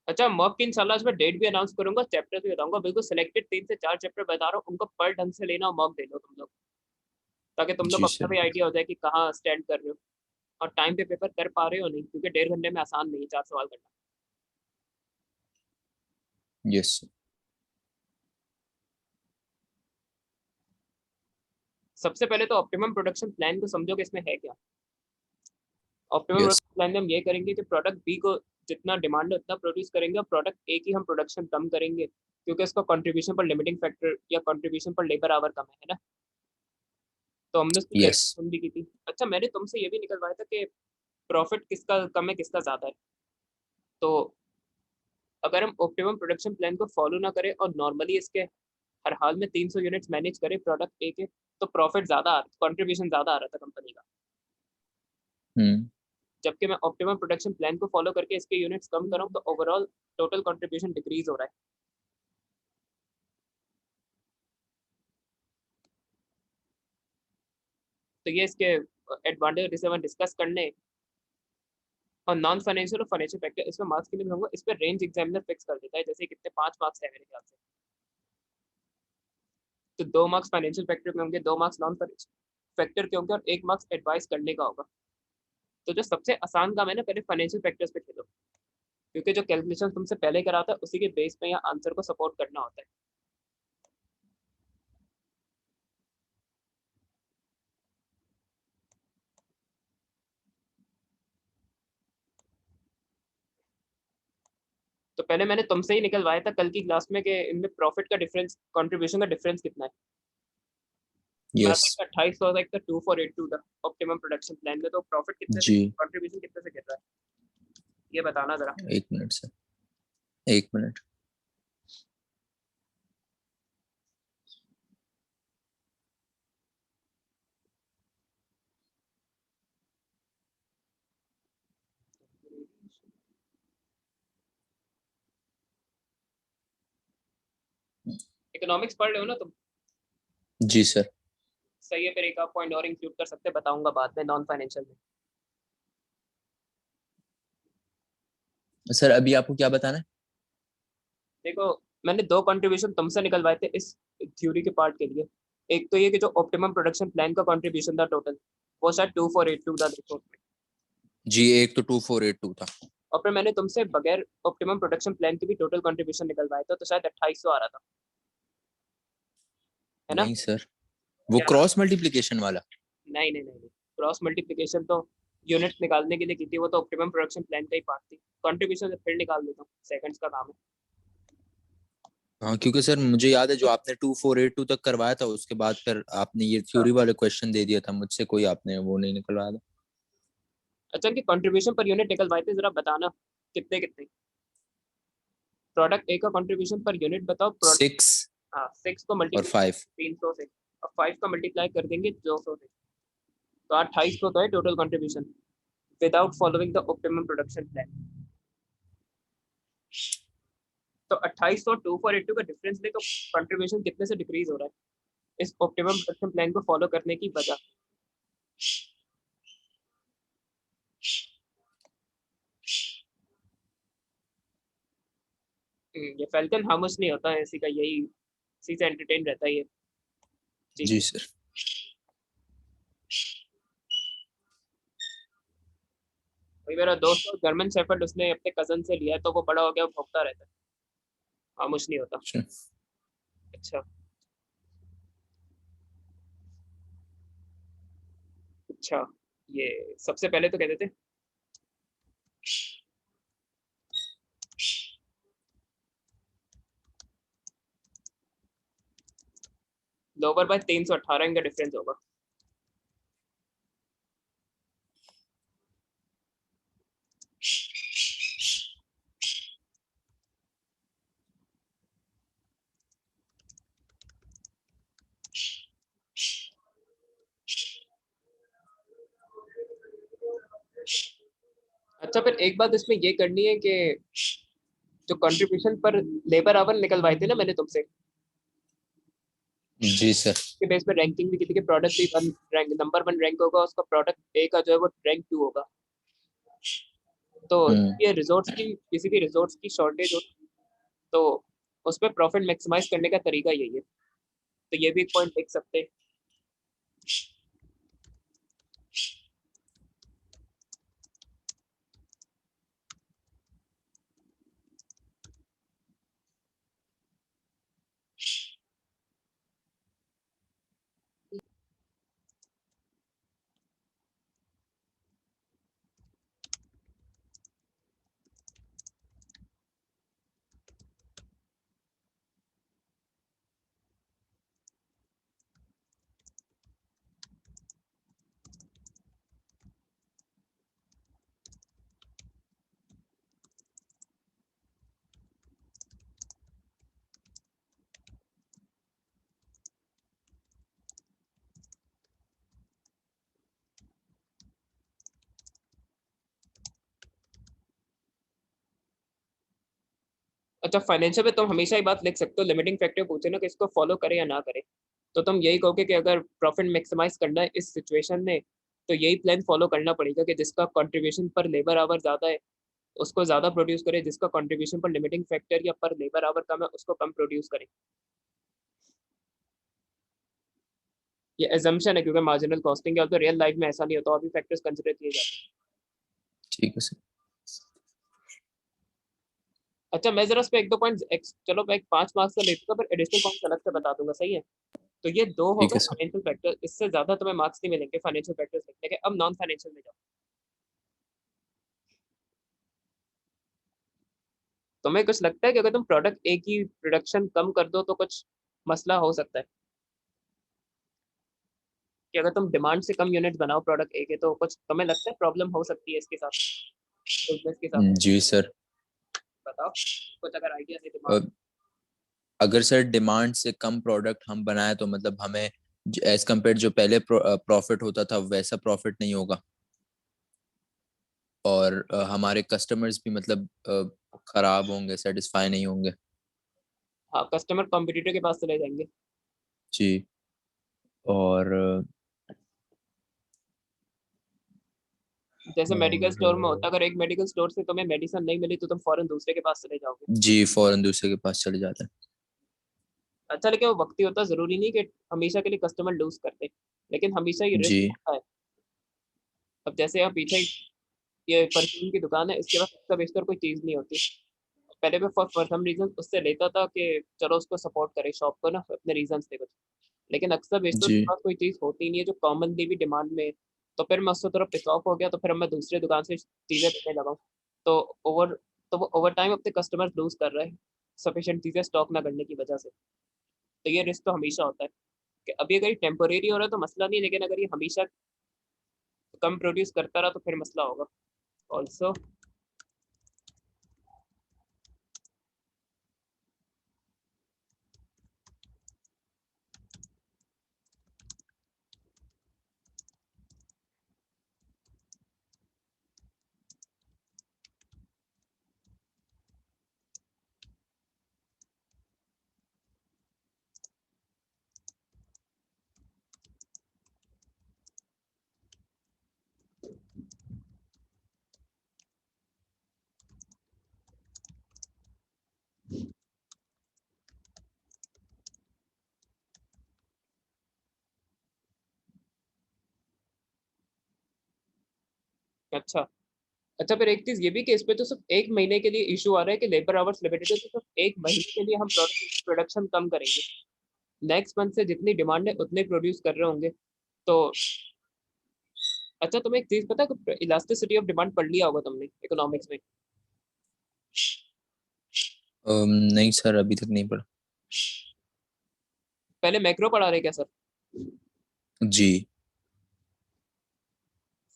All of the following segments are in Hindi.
अच्छा, मॉक की इंशाल्लाह इसमें डेट भी अनाउंस करूंगा, चैप्टर भी बताऊंगा। बिल्कुल सिलेक्टेड 3 से 4 चैप्टर बता रहा हूँ, उनको पर ढंग से लेना और मॉक दे लो तुम लोग, ताकि तुम लोग को जी अपना सर। भी आइडिया हो जाए कि कहाँ स्टैंड कर रहे हो और टाइम पे पेपर कर पा रहे हो नहीं, क्योंकि 1.5 घंटे में आसान नहीं है 4 सवाल करना। यस। सबसे पहले तो ऑप्टिमम प्रोडक्शन प्लान को समझो कि इसमें है क्या। Optimum yes. प्रोडक्शन प्लान में हम ये करेंगे कि प्रोडक्ट बी को जितना डिमांड है उतना प्रोड्यूस करेंगे, और प्रोडक्ट ए की हम प्रोडक्शन कम करेंगे, क्योंकि उसका कंट्रीब्यूशन पर लिमिटिंग फैक्टर या कंट्रीब्यूशन पर लेबर आवर कम है ना। तो हमने उसकी यस। कैलकुलेशन भी की थी। अच्छा, मैंने तुमसे ये भी निकलवाया था कि प्रॉफिट किसका कम है किसका ज्यादा है। तो अगर हम ऑप्टिमम प्रोडक्शन प्लान को फॉलो ना करें और नॉर्मली इसके हर हाल में 300 यूनिट्स मैनेज करें प्रोडक्ट ए के, तो प्रॉफिट ज्यादा आ रहा, कंट्रीब्यूशन ज्यादा आ रहा था कंपनी का। हम्म। जबकि मैं ऑप्टिमम प्रोडक्शन प्लान को फॉलो करके इसके यूनिट्स कम कर रहा हूँ, तो ओवरऑल टोटल कंट्रीब्यूशन डिक्रीज हो रहा है। तो ये इसके एडवांटेज डिसएडवांटेज डिस्कस करने। और नॉन फाइनेंशियल और फाइनेंशियल फैक्टर इसमें मार्क्स के लिए होंगे, इस पर रेंज एग्जामिनर फिक्स कर देता है, जैसे कितने 5 मार्क्स है मेरे ख्याल से। तो 2 मार्क्स फाइनेंशियल फैक्टर के होंगे, 2 मार्क्स नॉन फैक्टर के होंगे, और 1 मार्क्स एडवाइस करने का होगा। तो जो सबसे आसान काम है ना, पहले फाइनेंशियल फैक्टर्स पे खेलो, क्योंकि जो कैलकुलेशन तुमसे पहले कराता है उसी के बेस पे या आंसर को सपोर्ट करना होता है। तो पहले मैंने तुमसे ही निकलवाया था कल की क्लास में कि इनमें प्रॉफिट का डिफरेंस, कंट्रीब्यूशन का डिफरेंस कितना है। मैं यस। था 2800 था, एक था 2482 था ऑप्टिमम प्रोडक्शन प्लान में। तो प्रॉफिट कितने से, जी। कंट्रीब्यूशन कितने से गिर रहा है, ये बताना जरा। 1 मिनट सर, 1 मिनट। इकोनॉमिक्स पढ़ रहे हो ना तुम। जी सर। सही है, फिर एक आप पॉइंट और इंक्लूड कर सकते हैं, बताऊंगा बाद में नॉन फाइनेंशियल में। सर अभी आपको क्या बताना है? देखो, मैंने 2 कंट्रीब्यूशन तुमसे निकलवाए थे इस थ्योरी के पार्ट के लिए। एक तो ये कि जो ऑप्टिमम प्रोडक्शन प्लान का कंट्रीब्यूशन था टोटल, वो शायद 2482 था, देखो। जी, एक तो 2482 था। और फिर मैंने तुमसे बगैर ऑप्टिमम प्रोडक्शन प्लान के भी टोटल कंट्रीब्यूशन निकलवाया था, तो शायद 2800 आ रहा था, है ना। नहीं सर, वो क्या? क्रॉस मल्टीप्लिकेशन वाला। नहीं नहीं नहीं नहीं, क्रॉस मल्टीप्लिकेशन तो यूनिट्स निकालने के लिए की थी, वो तो ऑप्टिमम प्रोडक्शन प्लान का ही पार्ट थी। कंट्रीब्यूशन फिर निकाल देता हूँ, सेकंड्स का काम है। हाँ, क्योंकि सर मुझे याद है जो आपने 2482 तक करवाया था, उसके बाद फिर आपने ये थ्योरी वाले क्वेश्चन दे दिया था मुझसे, कोई आपने वो नहीं निकलवाया था। अच्छा, कि कंट्रीब्यूशन पर यूनिट निकलवाए थे, जरा बताना कितने कितने। प्रोडक्ट ए का कंट्रीब्यूशन पर यूनिट बताओ। प्रोडक्ट, 6 हाँ, 6 को और मल्टीप्लाई 5। 300 से, और 5 का मल्टीप्लाई कर देंगे 200 से, तो 2800 तो है total contribution without following the optimum production plan. तो 2800 और 2482 का डिफरेंस देखो, कंट्रीब्यूशन कितने से डिक्रीज हो रहा है इस ऑप्टिमम प्रोडक्शन प्लान को फॉलो करने की वजह। ये फैल्कन खामोश नहीं होता है, इसी का यही, इसी से एंटरटेन रहता है ये चीज। जी सर। वही मेरा दोस्त है जर्मन शेफर्ड, उसने अपने कजन से लिया है, तो वो बड़ा हो गया, वो भौंकता रहता है, खामोश नहीं होता। अच्छा। अच्छा। अच्छा, ये सबसे पहले तो कहते थे लोअर बाय 318 इनका डिफरेंस होगा। अच्छा, फिर एक बात इसमें ये करनी है कि जो कंट्रीब्यूशन पर लेबर आवर निकलवाए थे ना मैंने तुमसे, जी सर। के बेस पे रैंकिंग भी की थी कि प्रोडक्ट भी रैंक नंबर 1 रैंक होगा, उसका प्रोडक्ट ए का जो है वो रैंक 2 होगा। तो ये रिजोर्ट्स की किसी भी रिजोर्ट्स की शॉर्टेज हो तो उस पर प्रॉफिट मैक्सिमाइज करने का तरीका यही है। तो ये भी एक पॉइंट देख सकते हैं। अच्छा, फाइनेंशियल में तुम हमेशा ही बात लिख सकते हो, लिमिटिंग फैक्टर पूछे ना कि इसको फॉलो करे या ना करे, तो तुम यही कहोगे कि अगर प्रॉफिट मैक्सिमाइज करना है इस सिचुएशन में तो यही प्लान फॉलो करना पड़ेगा कि जिसका कंट्रीब्यूशन पर लेबर आवर ज्यादा है उसको ज्यादा प्रोड्यूस करे, जिसका कंट्रीब्यूशन पर लिमिटिंग फैक्टर या पर लेबर आवर कम है उसको कम प्रोड्यूस करे। ये एजम्पशन है क्योंकि मार्जिनल कॉस्टिंग है, तो रियल लाइफ में ऐसा नहीं होता, और भी फैक्टर्स कंसिडर किए जाते हैं। ठीक है सर। अच्छा, मैं जरा इस पे एक दो पॉइंट, चलो मैं एक 5 मार्क्स का लेता हूँ, फिर एडिशनल पॉइंट्स अलग से बता दूंगा, सही है? तो ये दो हो ठीक गए है सर। फाइनेंशियल फैक्टर, इससे ज्यादा तुम्हें मार्क्स नहीं मिलेंगे फाइनेंशियल फैक्टर्स लिखने के। अब नॉन फाइनेंशियल में जाओ। तुम्हें कुछ लगता है कि अगर तुम प्रोडक्ट ए की प्रोडक्शन कम कर दो तो कुछ मसला हो सकता है? कि अगर तुम डिमांड से कम यूनिट बनाओ प्रोडक्ट ए के तो कुछ तुम्हें लगता है प्रॉब्लम हो सकती है इसके साथ, बिजनेस के साथ? जी सर। बताओ कुछ अगर आइडिया है अ, दिमाग। अगर सर डिमांड से कम प्रोडक्ट हम बनाए तो मतलब हमें एज कम्पेयर जो पहले प्रॉफिट होता था वैसा प्रॉफिट नहीं होगा, और हमारे कस्टमर्स भी मतलब खराब होंगे, सेटिस्फाई नहीं होंगे। हाँ, कस्टमर कॉम्पिटिटर के पास चले जाएंगे। जी। और जैसे मेडिकल स्टोर में और होता है, अगर एक मेडिकल स्टोर से तुम्हें मेडिसिन नहीं मिली तो तुम फौरन दूसरे के पास चले जाओगे। जी फौरन दूसरे के पास चले जाते हैं। अच्छा, लेकिन वो वक्ती होता है, जरूरी नहीं कि हमेशा के लिए कस्टमर लूज करते, लेकिन हमेशा ये रिस्क जी होता है। अब जैसे यहाँ पीछे ये परफ्यूम की दुकान है, इसके पास अच्छा बेचकर कोई चीज नहीं होती। पहले मैं फॉर सम रीजन उससे लेता था कि चलो उसको सपोर्ट करे शॉप को ना, अपने रीजन थे कुछ, लेकिन अक्सर बेचते जी उसके पास कोई चीज होती नहीं है जो कॉमनली भी डिमांड में है। तो फिर मैं उससे थोड़ा पिस ऑफ हो गया, तो फिर मैं दूसरे दुकान से चीजें लेने लगा हूँ। तो ओवर तो वो ओवर टाइम अपने कस्टमर लूज कर रहे हैं सफिशिएंट चीजें स्टॉक ना करने की वजह से। तो ये रिस्क तो हमेशा होता है कि अभी अगर ये टेम्पोरेरी हो रहा है तो मसला नहीं, लेकिन अगर ये हमेशा कम प्रोड्यूस करता रहा तो फिर मसला होगा ऑल्सो। अच्छा। अच्छा, फिर एक चीज ये भी कि इस पे तो सिर्फ एक महीने के लिए इशू आ रहा है कि लेबर आवर्स लिमिटेड है, तो सिर्फ एक महीने के लिए हम प्रोडक्शन कम करेंगे। नेक्स्ट मंथ से जितनी डिमांड है उतने प्रोड्यूस कर रहे होंगे। तो अच्छा, तुम्हें एक चीज पता है, इलास्टिसिटी ऑफ डिमांड पढ़ लिया होगा तुमने इकोनॉमिक्स में? नहीं सर अभी तक नहीं पढ़ा। पहले मैक्रो पढ़ा रहे क्या सर? जी।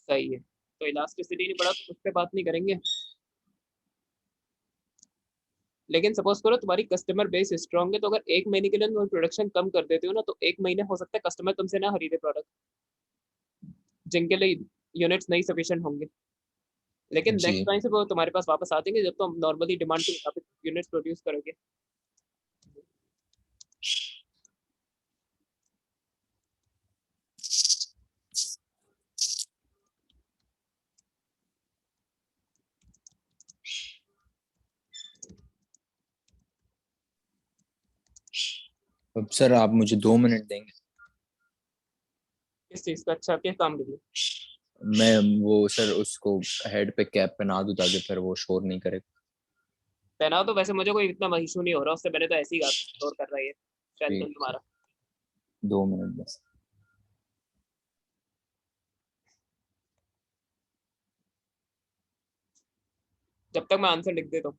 सही है, तो इलास्टिसिटी नहीं पढ़ा तो उस पर बात नहीं करेंगे। लेकिन सपोज करो तुम्हारी कस्टमर बेस स्ट्रांग है, तो अगर एक महीने के लिए तुम प्रोडक्शन कम कर देते हो ना, तो एक महीने हो सकता है कस्टमर तुमसे ना खरीदे प्रोडक्ट, जिनके लिए यूनिट्स नहीं सफिशिएंट होंगे। लेकिन नेक्स्ट जी। टाइम से वो तुम्हारे पास वापस आ जाएंगे जब तुम नॉर्मली डिमांड के मुताबिक यूनिट्स प्रोड्यूस करोगे। अब सर आप मुझे 2 मिनट देंगे? किस चीज़ का? अच्छा, किस काम के लिए? मैं वो सर उसको हेड पे कैप पहना दूं ताकि फिर वो शोर नहीं करे। पहनाओ तो, वैसे मुझे कोई इतना इशू नहीं हो रहा, उससे पहले तो ऐसे ही शोर कर रहा है ये ठीक टेंशन है, तुम्हारा। 2 मिनट बस। जब तक मैं आंसर लिख देता हूँ।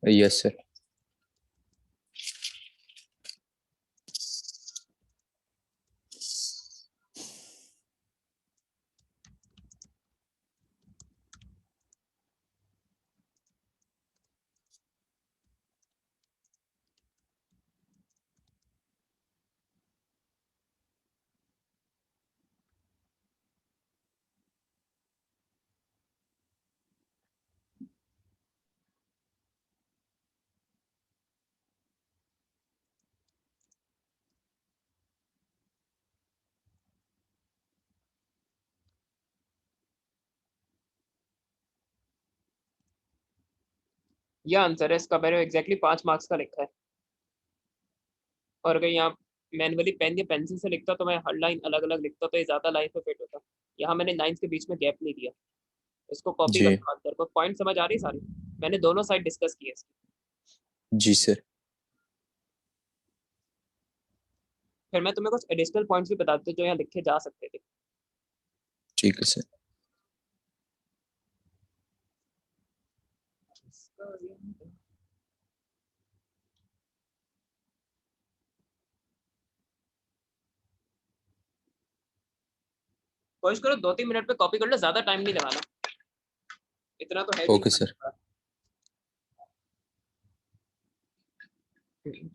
Yes sir. ये आंसर है इसका, मैंने एग्जैक्टली 5 मार्क्स का लिखा है। और अगर यहाँ मैनुअली पेन या पेंसिल से लिखता तो मैं हर लाइन अलग अलग लिखता तो ये ज्यादा लाइन पे फिट होता। यहाँ मैंने लाइंस के बीच में गैप नहीं दिया। इसको कॉपी जी। करना आंसर को, पॉइंट समझ आ रही सारी? मैंने दोनों साइड डिस्कस की है इसकी। जी सर। फिर मैं तुम्हें कुछ एडिशनल पॉइंट्स भी बता देता जो यहाँ लिखे जा सकते थे। ठीक है सर। कोशिश करो 2-3 मिनट पे कॉपी कर लो, ज्यादा टाइम नहीं लगाना, इतना तो है भी ओके सर। नहीं।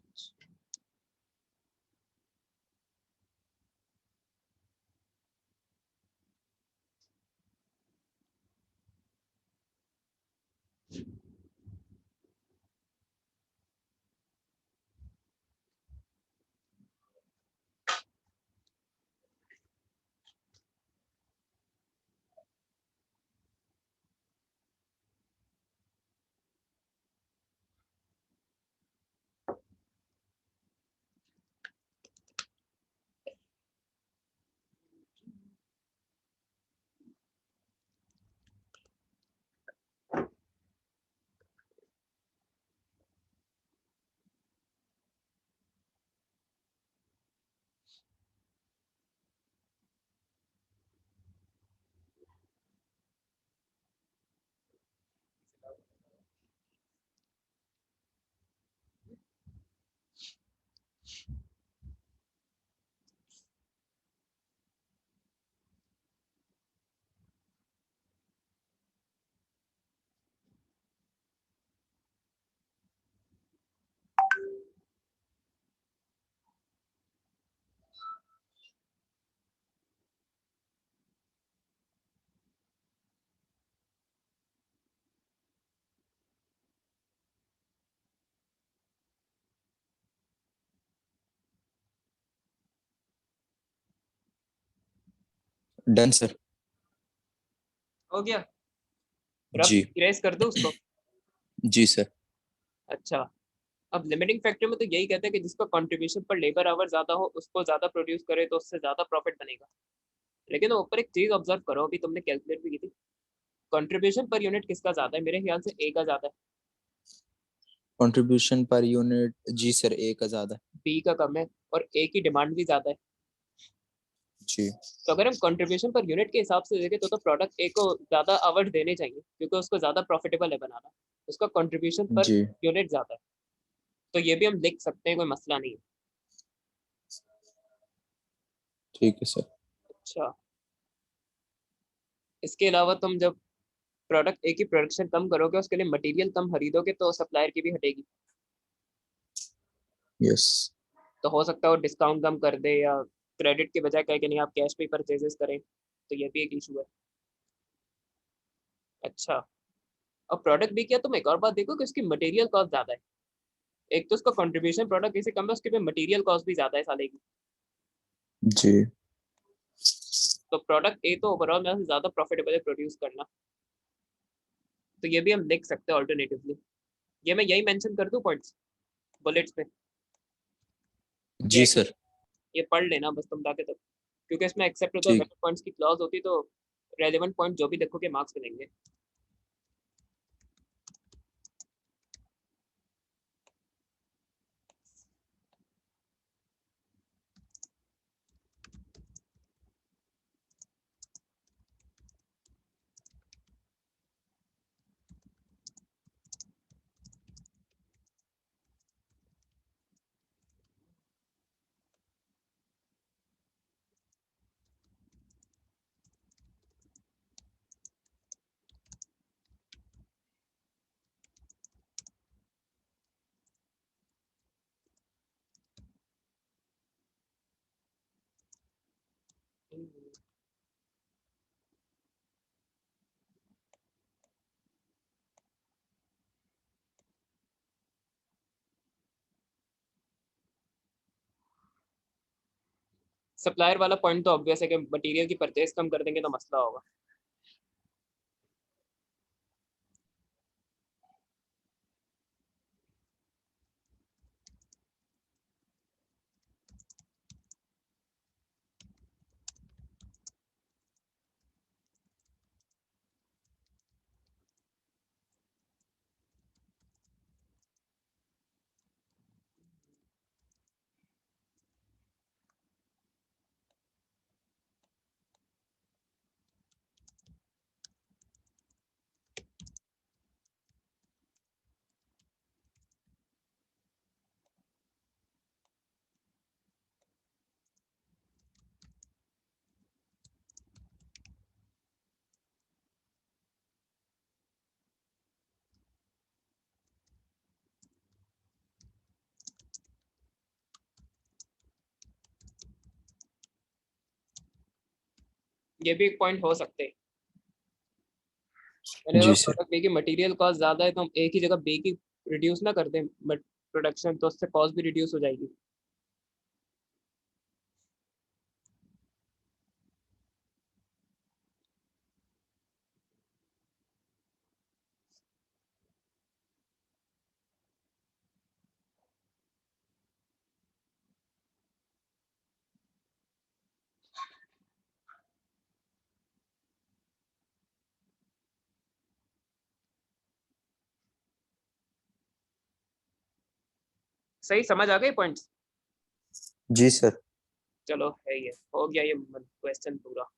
Done sir. हो गया? रफ जी। इरेज कर दो उसको। जी सर। अच्छा, अब लिमिटिंग फैक्टर में तो यही कहते हैं कि जिसका कंट्रीब्यूशन पर लेबर आवर ज्यादा हो उसको ज्यादा प्रोड्यूस करे तो उससे ज्यादा प्रॉफिट बनेगा। लेकिन ऊपर एक चीज ऑब्जर्व करो, अभी तुमने कैलकुलेट भी की थी, कंट्रीब्यूशन पर यूनिट किसका ज्यादा है? मेरे ख्याल से ए का ज्यादा है। कंट्रीब्यूशन पर यूनिट, जी सर, ए का ज्यादा है। बी का कम है और ए की डिमांड भी ज़्यादा है, जी तो अगर हम कंट्रीब्यूशन पर यूनिट के हिसाब से देखें तो प्रोडक्ट ए को ज़्यादा आवर्स देने चाहिए क्योंकि उसको ज़्यादा प्रॉफिटेबल है बनाना, उसका कंट्रीब्यूशन पर जी यूनिट ज़्यादा है। तो ये भी हम लिख सकते हैं, कोई मसला नहीं है। ठीक है सर। अच्छा, इसके अलावा तुम जब प्रोडक्ट ए की प्रोडक्शन कम करोगे, उसके लिए मटेरियल कम खरीदोगे, तो सप्लायर की भी हटेगी। यस। तो हो सकता है वो डिस्काउंट कम कर दे या क्रेडिट के बजाय कहे कि नहीं आप कैश पे परचेजेस करें, तो ये भी एक इशू है। अच्छा, और प्रोडक्ट भी किया, तुम एक और बात देखो कि उसकी मटेरियल कॉस्ट ज़्यादा है। एक तो उसका कंट्रीब्यूशन प्रोडक्ट इसे कम है, उसके पे मटेरियल कॉस्ट भी ज़्यादा है साले की। जी तो प्रोडक्ट ए तो ओवरऑल में ज़्यादा प्रॉफिटेबल है प्रोड्यूस करना, तो ये भी हम लिख सकते हैं ऑल्टरनेटिवली। ये मैं यही मेंशन कर दूं पॉइंट्स बुलेट्स पे, जी ये सर। ये पढ़ लेना बस तुम जाके तक, क्योंकि इसमें एक्सेप्ट होता है ठीक। वेब पॉइंट्स की क्लॉज होती, तो रेलेवेंट पॉइंट जो भी देखोगे मार्क्स मिलेंगे। सप्लायर वाला पॉइंट तो ऑब्वियस है कि मटेरियल की परचेज कम कर देंगे तो मसला होगा। ये भी एक पॉइंट हो सकते हैं। मैंने जी अगर सर। प्रोडक्ट बी की मटेरियल कॉस्ट ज़्यादा है तो हम एक ही जगह बी की रिड्यूस ना कर दें बट प्रोडक्शन, तो उससे कॉस्ट भी रिड्यूस हो जाएगी। सही समझ आ गए पॉइंट्स? जी सर। चलो है, ये हो गया ये क्वेश्चन पूरा।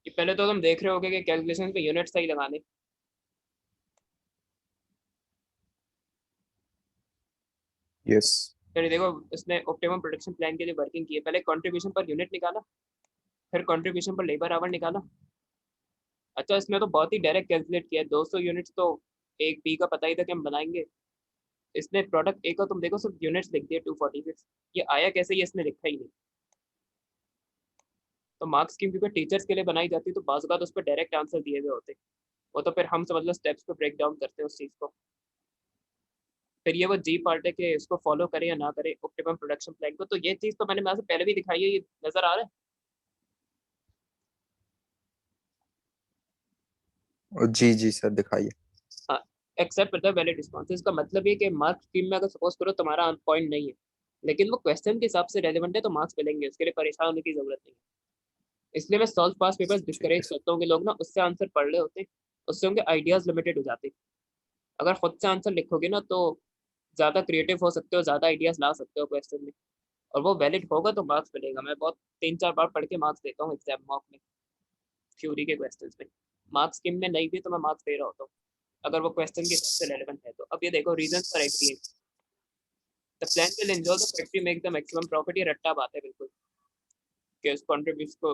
कि पहले तो तुम देख रहे होगे कि कैलकुलेशन पे यूनिट सही लगाने। यस। फिर देखो इसने ऑप्टिमम प्रोडक्शन प्लान के लिए वर्किंग की है, पहले कंट्रीब्यूशन पर यूनिट निकाला, फिर कंट्रीब्यूशन पर लेबर आवर निकाला। अच्छा, इसमें तो बहुत ही डायरेक्ट कैलकुलेट किया है, 200 यूनिट्स तो एक बी का पता ही था कि हम बनाएंगे। इसने प्रोडक्ट ए का तुम देखो सिर्फ यूनिट्स लिख दिए 246, ये आया कैसे, ये इसने लिखा ही नहीं। तो मार्क्स स्कीम क्योंकि टीचर्स के लिए बनाई जाती है तो बाज़ बात उस पर डायरेक्ट आंसर दिए हुए होते हैं, वो तो फिर हम समझ लो स्टेप्स पे ब्रेक डाउन करते हैं उस चीज़ को। फिर ये वो जी पार्ट है कि इसको फॉलो करे या ना करे ऑप्टिमम प्रोडक्शन प्लान को। तो ये चीज़ तो मैंने वहाँ से पहले भी दिखाई है, ये नज़र आ रहा है। जी जी सर दिखाइए। हाँ, एक्सेप्ट द वैलिड रिस्पॉन्सेज का मतलब ये कि मार्क्स स्कीम में अगर सपोज करो तुम्हारा पॉइंट नहीं है, लेकिन वो क्वेश्चन के हिसाब से रेलिवेंट है, तो मार्क्स मिलेंगे, उसके लिए परेशान होने की जरूरत नहीं है। इसलिए मैं सॉल्व पास पेपर्स ठीक है डिस्करेज सर। करता हूँ कि लोग ना उससे आंसर पढ़ रहे होते हैं, उससे उनके आइडियाज लिमिटेड हो जाते हैं। अगर खुद से आंसर लिखोगे ना तो ज़्यादा क्रिएटिव हो सकते हो, ज़्यादा आइडियाज ला सकते हो क्वेश्चन में, और वो वैलिड होगा तो मार्क्स मिलेगा। मैं बहुत 3-4 बार पढ़ के मार्क्स देता हूँ एग्जाम मॉक में, थ्योरी के क्वेश्चन में। मार्क्स स्कीम में नहीं भी तो मैं मार्क्स दे रहा होता हूँ, अगर वो क्वेश्चन के हिसाब से रेलेवेंट है तो। अब ये देखो, reason for agreeing the plan will enjoy the factory make the maximum profit. ये रट्टा बात है बिल्कुल, कि उस कॉन्ट्रीब्यूट्स को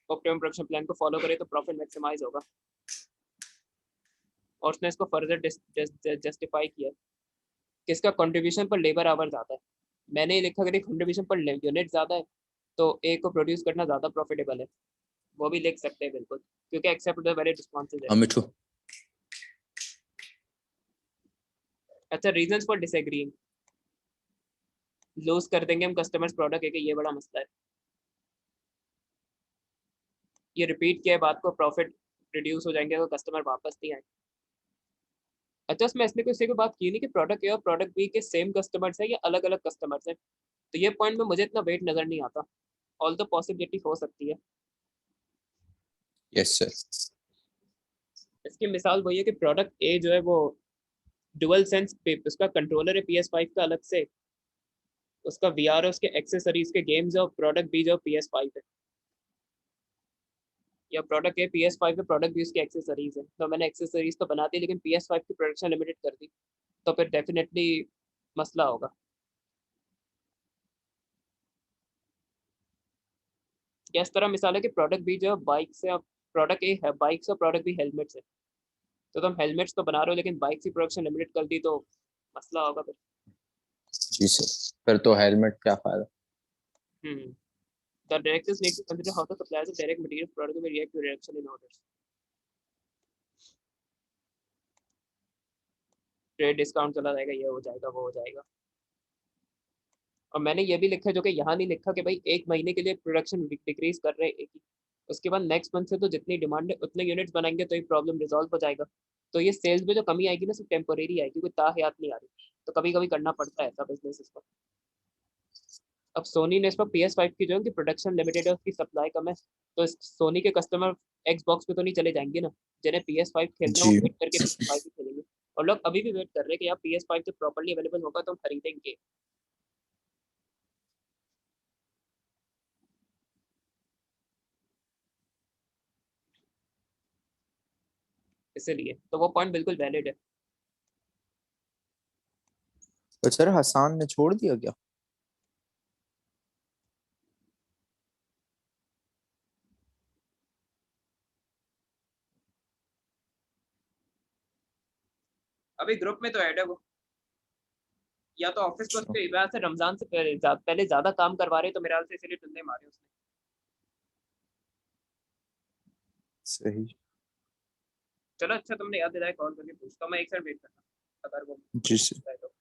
ऑप्टिमम प्रोडक्शन प्लान को फॉलो करे तो प्रॉफिट मैक्सिमाइज होगा। और उसने इसको फर्दर जस्टिफाई किया, किसका कंट्रीब्यूशन पर लेबर आवर ज़्यादा है। मैंने ये लिखा कि कंट्रीब्यूशन पर यूनिट ज़्यादा है तो ए को प्रोड्यूस करना ज़्यादा प्रॉफिटेबल है। वो भी लिख सकते हैं बिल्कुल, क्योंकि एक्सेप्ट द वेरी रिस्पॉन्सेज है। हाँ मिठू। अच्छा, रीजंस फॉर डिसएग्रीइंग, लूज कर देंगे हम कस्टमर्स प्रोडक्ट है कि ये बड़ा मसला है। ये रिपीट किया है बात को, प्रॉफिट रिड्यूस हो जाएंगे अगर कस्टमर वापस नहीं आए। अच्छा, उसमें इसने किसी को बात की नहीं कि प्रोडक्ट ए और प्रोडक्ट बी के सेम कस्टमर्स हैं या अलग अलग कस्टमर्स हैं। तो ये पॉइंट में मुझे इतना वेट नजर नहीं आता, ऑल तो पॉसिबिलिटी हो सकती है। Yes sir. इसकी मिसाल वही है कि प्रोडक्ट ए जो है वो डुअल सेंस, उसका कंट्रोलर है PS5 का अलग से, उसका VR है, उसके एक्सेसरीज के गेम्स है, और प्रोडक्ट बी जो PS5 है, या प्रोडक्ट ए PS5 है, प्रोडक्ट बी उसकी एक्सेसरीज है। तो मैंने एक्सेसरीज तो बना दी लेकिन PS5 की प्रोडक्शन लिमिटेड कर दी, तो फिर डेफिनेटली मसला होगा। या इस तरह मिसाल है कि प्रोडक्ट बी जो है बाइक से, प्रोडक्ट ए है बाइक्स और प्रोडक्ट बी हेलमेट से, तो तुम हेलमेट्स तो बना रहे हो लेकिन बाइक की प्रोडक्शन लिमिटेड कर दी तो मसला होगा फिर। जी सर। फिर तो हेलमेट क्या फायदा। हम्म The directors need to consider how the suppliers of direct material product will react to reduction in orders. Trade discount चला जाएगा, ये हो जाएगा, वो हो जाएगा। और मैंने ये भी लिखा है जो कि यहाँ नहीं लिखा, कि भाई 1 महीने के लिए प्रोडक्शन डिक्रीज कर रहे हैं एक ही, उसके बाद नेक्स्ट मंथ से तो जितनी डिमांड है उतने यूनिट्स बनाएंगे तो ये प्रॉब्लम रिजॉल्व हो जाएगा। तो ये सेल्स में जो कमी आएगी ना सिर्फ टेम्पोरेरी आएगी, कोई ताहयात नहीं आ रही। तो कभी कभी करना पड़ता है ऐसा बिजनेस इसका। अब सोनी ने इस पर PS5 की जो है कि प्रोडक्शन लिमिटेड है, उसकी सप्लाई कम है, तो सोनी के कस्टमर Xbox पे तो नहीं चले जाएंगे ना, जिन्हें PS5 खेलना है वो जी वेट करके PS5 ही खेलेंगे। और लोग अभी भी वेट कर रहे हैं कि यार PS5 जब प्रॉपर्ली अवेलेबल होगा तो हम खरीदेंगे। इसीलिए तो वो पॉइंट बिल्कुल वैलिड है। तो सर हसान ने छोड़ दिया क्या। अभी ग्रुप में तो ऐड है वो, या तो ऑफिस पर अच्छा उसके इबादत से रमजान से पहले ज्यादा काम करवा रहे, तो मेरे ख्याल से इसीलिए टुल्ले मारे उसने। सही। चलो अच्छा, तुमने याद दिलाया, कॉल करके पूछता हूँ मैं, एक साइड वेट करना अगर वो जी सर। है तो।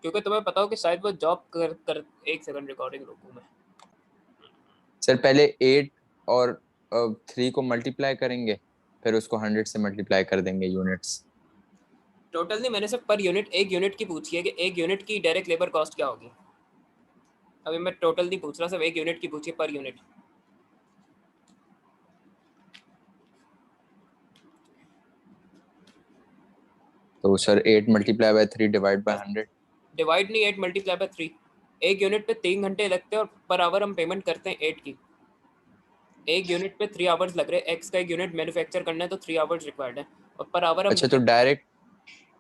क्योंकि तुम्हें पता हो कि शायद वो जॉब कर 1 सेकंड रिकॉर्डिंग रोकूं मैं। सर पहले 8 और 3 को मल्टीप्लाई करेंगे, फिर उसको 100 से मल्टीप्लाई कर देंगे यूनिट्स। टोटल नहीं, मैंने सिर्फ पर यूनिट, एक यूनिट की पूछी है कि एक यूनिट की डायरेक्ट लेबर कॉस्ट क्या होगी। अभी मैं टोटल नहीं पूछ रहा, सिर्फ एक यूनिट की पूछी है, पर यूनिट। तो sir 8 multiply by 3 divide by बस 100। डिवाइड नहीं, 8 × 3। एक यूनिट पे 3 घंटे लगते हैं और पर आवर हम पेमेंट करते हैं 8 की। एक यूनिट पे 3 आवर्स लग रहे हैं, एक्स का एक यूनिट मैन्युफैक्चर करना है तो 3 आवर्स रिक्वायर्ड है, और पर आवर हम अच्छा, तो डायरेक्ट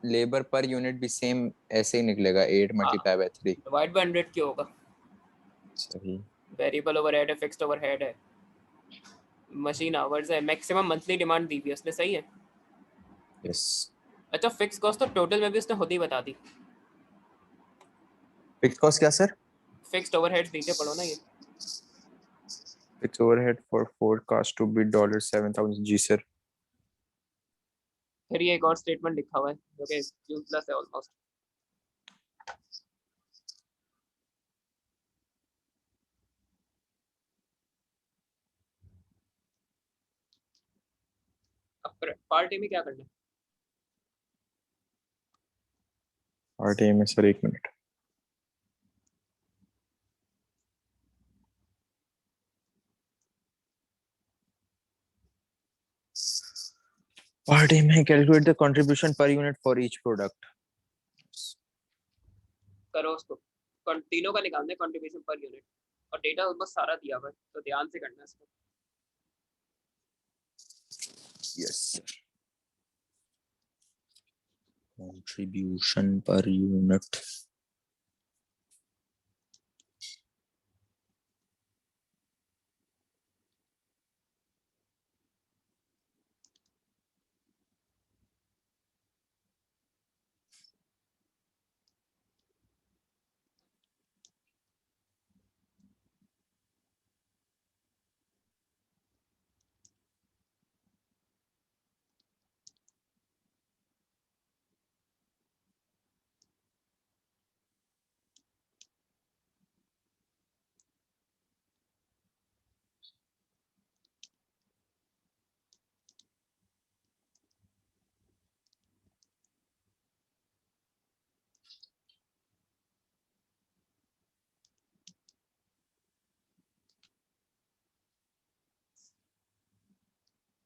लेबर पर यूनिट भी सेम ऐसे ही निकलेगा, 8 हाँ मल्टीप्लाई बाय 3। डिवाइड बाय 100 क्यों होगा? सही। वेरिएबल ओवरहेड है, फिक्स्ड ओवरहेड है, मशीन आवर्स है, मैक्सिमम मंथली डिमांड दी हुई है उसने, सही है। यस। अच्छा फिक्स कॉस्ट तो टोटल में भी उसने खुद ही बता दी। फिक्स कॉस्ट क्या सर? फिक्स्ड ओवरहेड्स नीचे पढ़ो ना ये। Fix overhead for forecast to be $7,000। जी सर। फिर ये एक और स्टेटमेंट लिखा हुआ है जो कि यूजलेस है ऑलमोस्ट। अब पार्ट ए में क्या करना है? पार्ट ए में सर, एक मिनट। पार्ट ए में calculate the contribution per unit for each product. करो उसको, तीनों का निकालना है कंट्रीब्यूशन पर यूनिट, और डेटा ऑलमोस्ट सारा दिया हुआ है तो ध्यान से करना है इसको। Yes sir. Contribution per unit.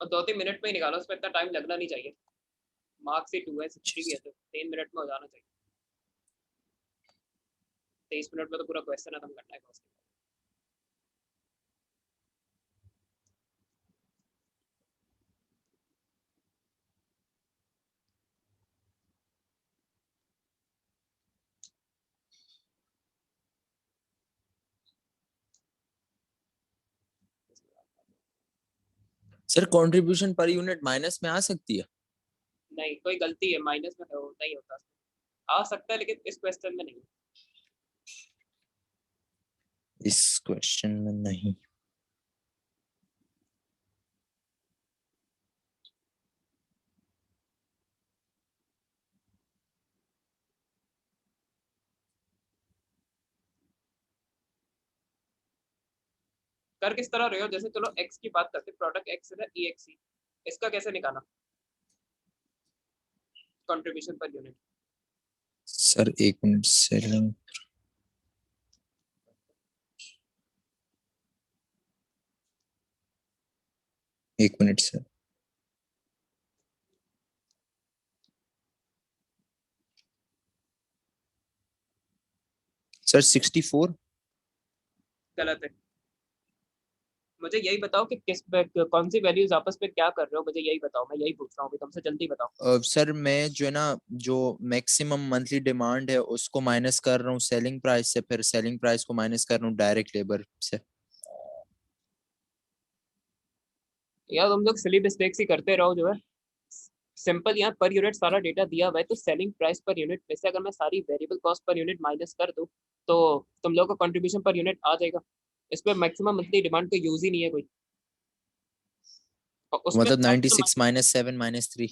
और 2-3 मिनट में ही निकालो, उस पर इतना टाइम लगना नहीं चाहिए। मार्क्स ही 2 है, 60 भी है तो 3 मिनट में हो जाना चाहिए। 23 मिनट में तो पूरा क्वेश्चन खत्म करना है कॉस्ट। सर कंट्रीब्यूशन पर यूनिट माइनस में आ सकती है? नहीं कोई गलती है, माइनस में होता ही होता है, आ सकता है लेकिन इस क्वेश्चन में नहीं। इस क्वेश्चन में नहीं। कर किस तरह रहे हो, जैसे चलो एक्स की बात करते, प्रोडक्ट एक्स है ई एक्स, इसका कैसे निकाला कंट्रीब्यूशन पर यूनिट? सर एक मिनट, सेलिंग। एक मिनट सर। सर 64। गलत है। मुझे यही बताओ कि किस कौन सी वैल्यूज आपस में क्या कर रहे हो, मुझे यही बताओ, मैं यही पूछ रहा हूँ तुमसे, जल्दी बताओ। सर मैं जो है ना, जो मैक्सिमम मंथली डिमांड है उसको माइनस कर रहा हूँ सेलिंग प्राइस से, फिर सेलिंग प्राइस को माइनस कर रहा हूँ डायरेक्ट लेबर से। यार तुम लोग सिली मिस्टेक्स ही करते रहो जो है। सिंपल, यहाँ पर यूनिट सारा डेटा दिया हुआ है, तो सेलिंग प्राइस पर यूनिट में से अगर मैं सारी variable cost per unit minus कर दूं तो तुम लोगों का कंट्रीब्यूशन पर यूनिट आ जाएगा। इस पर मैक्सिमम मंथली डिमांड का यूज ही नहीं है कोई, और उस पर मतलब सारे तो 96 माइनस 7 माइनस 3।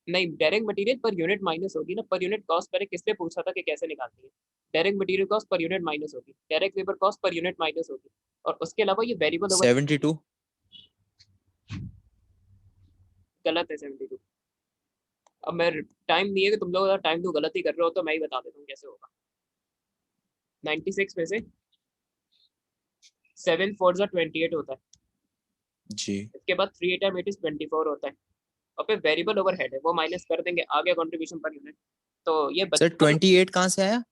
नहीं, डायरेक्ट मटेरियल पर यूनिट माइनस होगी ना, पर यूनिट कॉस्ट मैंने किससे पूछा था कि कैसे निकालनी है? Direct material cost per unit minus होगी, direct labour cost per unit minus होगी, और उसके अलावा ये वेरिएबल ओवर। 72। गलत है 72। अब मैं टाइम नहीं है कि तुम लोग टाइम तो गलत ही कर रहे हो, तो मैं ही बता देता हूँ कैसे होगा। 96 में से 7 4 28 होता है, जी इसके बाद 3 8 8 24 होता है, और फिर वेरिएबल ओवरहेड है वो माइनस कर देंगे, आ गया कंट्रीब्यूशन पर यूनिट। तो ये सर, बच्चा 28 कहाँ से आया?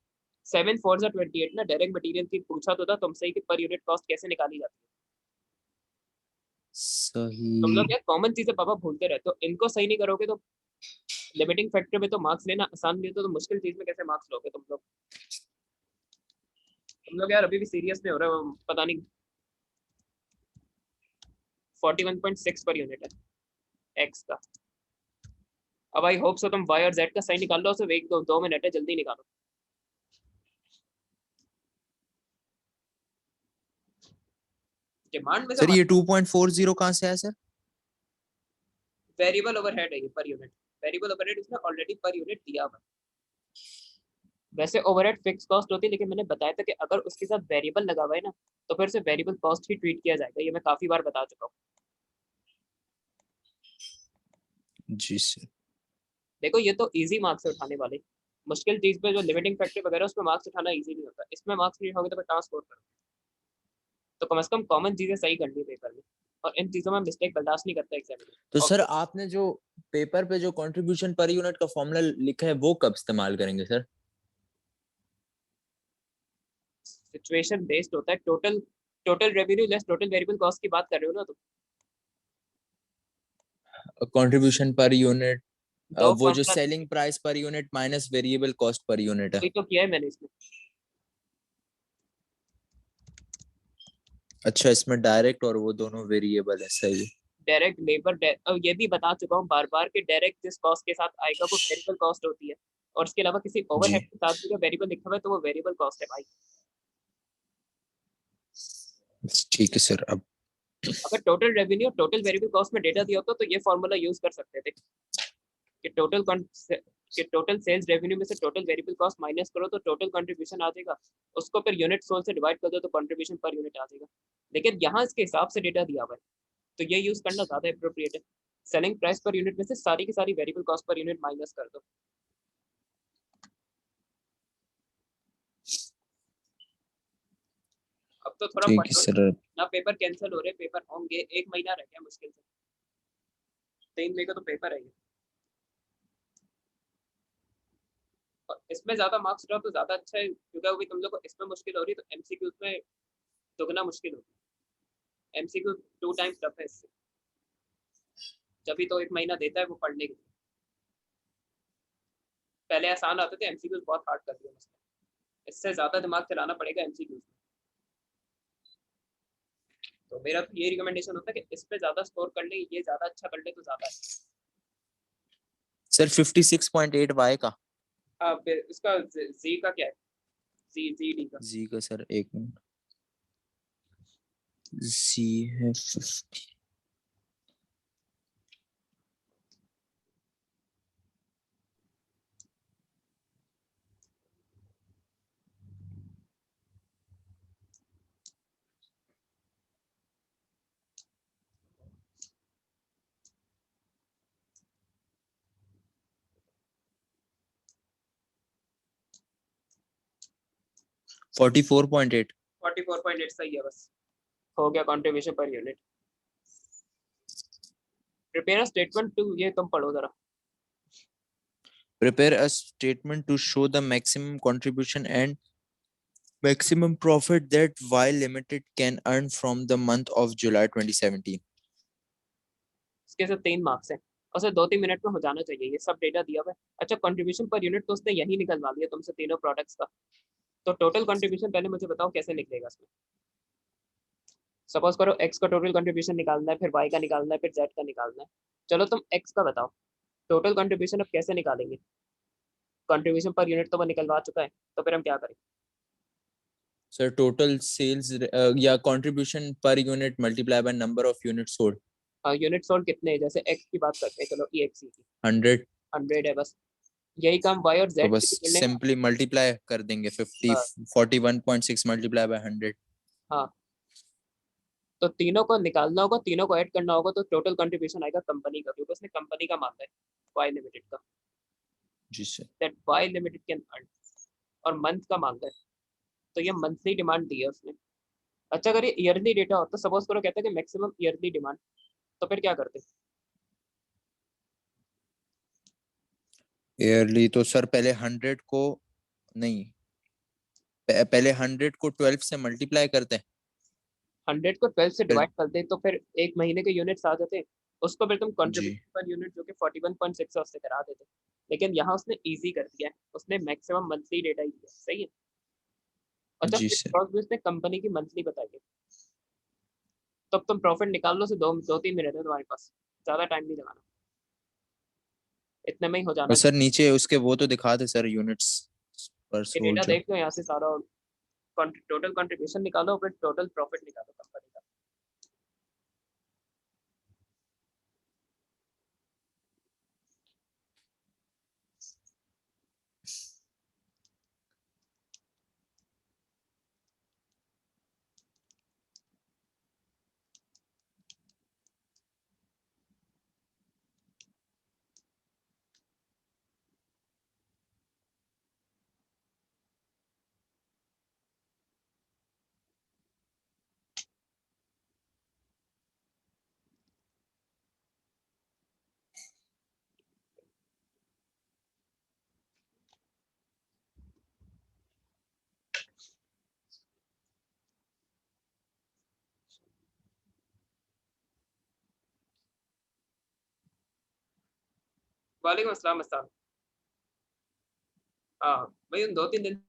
7 4 28 ना, डायरेक्ट मटेरियल की पूछा तो था तुमसे ही कि पर यूनिट कॉस्ट कैसे निकाली जाती है। सही। तुम लोग क्या कॉमन चीजें पापा भूलते रहते हो, इनको सही नहीं करोगे तो लिमिटिंग फैक्टर में तो मार्क्स लेना आसान नहीं होता, तो मुश्किल चीज में कैसे मार्क्स लोगे तुम लोग यार अभी भी सीरियस नहीं हो रहे हो, पता नहीं 41.6 पर यूनिट है एक्स का। अब आई होप सो तुम वाई और जेड का सही निकाल लो, सिर्फ एक 2 मिनट है, जल्दी निकालो। डिमांड में से सर ये 2.40 कहाँ से आया सर? वेरिएबल ओवरहेड है ये पर यूनिट, वेरिएबल ओवरहेड उसने ऑलरेडी पर यूनिट दिया हुआ है। वैसे ओवरहेड फिक्स कॉस्ट होती है, लेकिन मैंने बताया था कि अगर उसके साथ वेरिएबल लगा हुआ है ना, तो फिर से वेरिएबल कॉस्ट ही ट्रीट किया जाएगा, ये मैं काफी बार बता चुका हूँ। जी सर। देखो ये तो इजी मार्क्स है उठाने वाले, मुश्किल चीज पे जो लिमिटिंग फैक्टर वगैरह उसमें मार्क्स उठाना इजी नहीं होता, इसमें मार्क्स नहीं होगे तो फिर कहाँ स्कोर करोगे। तो कम से कम कॉमन चीजें सही करनी है पेपर में, और इन चीजों में मिस्टेक बर्दाश्त नहीं करता एग्जामिनर। तो और सर आपने जो पेपर पे जो कंट्रीब्यूशन पर यूनिट का फॉर्मूला लिखा है वो कब इस्तेमाल करेंगे सर? सिचुएशन बेस्ड होता है, total total revenue less total variable cost की बात कर रहे हो ना तुम। कंट्रीब्यूशन पर यूनिट, दो वो जो फॉर्मूला, सेलिंग प्राइस पर unit minus variable cost per unit है। वही तो किया है मैंने इसमें। अच्छा, इसमें डायरेक्ट और वो दोनों वेरिएबल है, सही। डायरेक्ट लेबर और ये भी बता चुका हूँ बार बार कि डायरेक्ट जिस कॉस्ट के साथ आएगा वो वेरिएबल कॉस्ट होती है, और उसके अलावा किसी जी ओवरहेड के साथ भी वेरिएबल लिखा हुआ है तो वो वेरिएबल कॉस्ट है भाई। ठीक है सर। अब अगर total revenue total variable cost में डेटा दिया होता तो ये फॉर्मूला यूज कर सकते थे कि टोटल सेल्स रेवेन्यू में से टोटल वेरिएबल कॉस्ट माइनस करो तो टोटल कंट्रीब्यूशन आ जाएगा, उसको फिर यूनिट सोल से डिवाइड कर दो तो कंट्रीब्यूशन पर यूनिट आ जाएगा। लेकिन यहाँ इसके हिसाब से डेटा दिया हुआ है तो ये यूज करना ज्यादा अप्रोप्रिएट है। सेलिंग प्राइस पर यूनिट में से सारी की सारी variable cost per unit minus कर दो। अब तो थोड़ा ठीक पढ़ है लो सर। ना, पेपर कैंसिल हो रहे, पेपर होंगे, एक महीना रह गया मुश्किल से, 3 मई को तो पेपर है ये। और इसमें ज्यादा मार्क्स रहो तो ज्यादा अच्छा है, क्योंकि अभी तुम लोग को इसमें मुश्किल हो रही है तो एमसीक्यू में दुगना मुश्किल होगी। एमसीक्यू 2 टाइम्स टफ है इससे, जब भी तो एक महीना देता है वो पढ़ने के लिए। पहले आसान आते थे, एमसीक्यू बहुत हार्ड कर दिया उसने, इससे ज्यादा दिमाग चलाना पड़ेगा एमसीक्यू। तो मेरा तो ये रिकमेंडेशन होता है कि इस पे ज्यादा स्कोर कर ले, ये ज्यादा अच्छा कर ले तो ज्यादा अच्छा। सर 56.8 वाई का। अब इसका जी का क्या है, जी जी डी का। जी का सर एक मिनट। जी है 50। 44.8। 44.8 सही है बस, हो गया contribution per unit. Prepare statement to, ये तुम पढ़ो जरा। Prepare a statement to show the maximum contribution and maximum profit that Y Limited can earn from the month of July 2017. इसके सिर्फ 3 मार्क्स हैं, और सिर्फ 2-3 मिनट में हो जाना चाहिए, ये सब डेटा दिया हुआ है। अच्छा कंट्रीब्यूशन पर यूनिट तो उसने यही निकलवा लिया तुमसे तीनों प्रोडक्ट्स का, तो टोटल कंट्रीब्यूशन पहले मुझे बताओ कैसे निकलेगा इसमें। सपोज करो एक्स का टोटल कंट्रीब्यूशन निकालना है, फिर वाई का निकालना है, फिर जेड का निकालना है। चलो तुम एक्स का बताओ, टोटल कंट्रीब्यूशन अब कैसे निकालेंगे। कंट्रीब्यूशन पर यूनिट तो वो निकलवा चुका है, तो फिर हम क्या करें। Sir, total sales या contribution per unit multiplied by number of units sold. Unit sold कितने हैं, जैसे एक्स की बात करते हैं, चलो ई एक्स की 100। 100 है बस, यही काम वाई और तो जेड बस के भी करने का। सिंपली मल्टीप्लाई कर देंगे 50। हाँ 41.6 मल्टीप्लाई बाय 100। हाँ, तो तीनों को निकालना होगा, तीनों को ऐड करना होगा, तो टोटल कंट्रीब्यूशन आएगा कंपनी का, क्योंकि उसने कंपनी का मांगा है, वाई लिमिटेड का, जी sir. That Y limited can earn, और मंथ का मांगा है, तो ये मंथली डिमांड दी है उसने। अच्छा अगर ये ईयरली डेटा होता, सपोज करो कहता है कि मैक्सिमम ईयरली डिमांड, तो फिर क्या करते। ईयरली तो सर पहले 100 को, नहीं, पहले 100 को 12 से मल्टीप्लाई करते हैं। 100 को 12 से फिर डिवाइड करते तो फिर एक महीने के यूनिट्स आ जाते, उसको फिर तुम जी कंट्रीब्यूशन पर यूनिट जो कि 41.6 है उससे करा देते। लेकिन यहाँ उसने इजी कर दिया है, उसने मैक्सिमम मंथली डेटा ही दिया, सही है। अच्छा जी फिक्स सर। कॉस्ट भी उसने कंपनी की मंथली बताई है। तब तुम प्रॉफिट निकाल लो, से 2-3 मिनट है तुम्हारे पास, ज्यादा टाइम नहीं लगाना, इतने में ही हो और जाना सर चाहिए। नीचे उसके वो तो दिखा दे सर, यूनिट्स पर ये सोल्ड डेटा जो। देख लो यहाँ से सारा, टोटल कंट्रीब्यूशन निकालो फिर टोटल प्रॉफिट निकालो कंपनी का। वालेकुम अस्सलाम अस्सलाम। हाँ भाई उन 2-3 दिन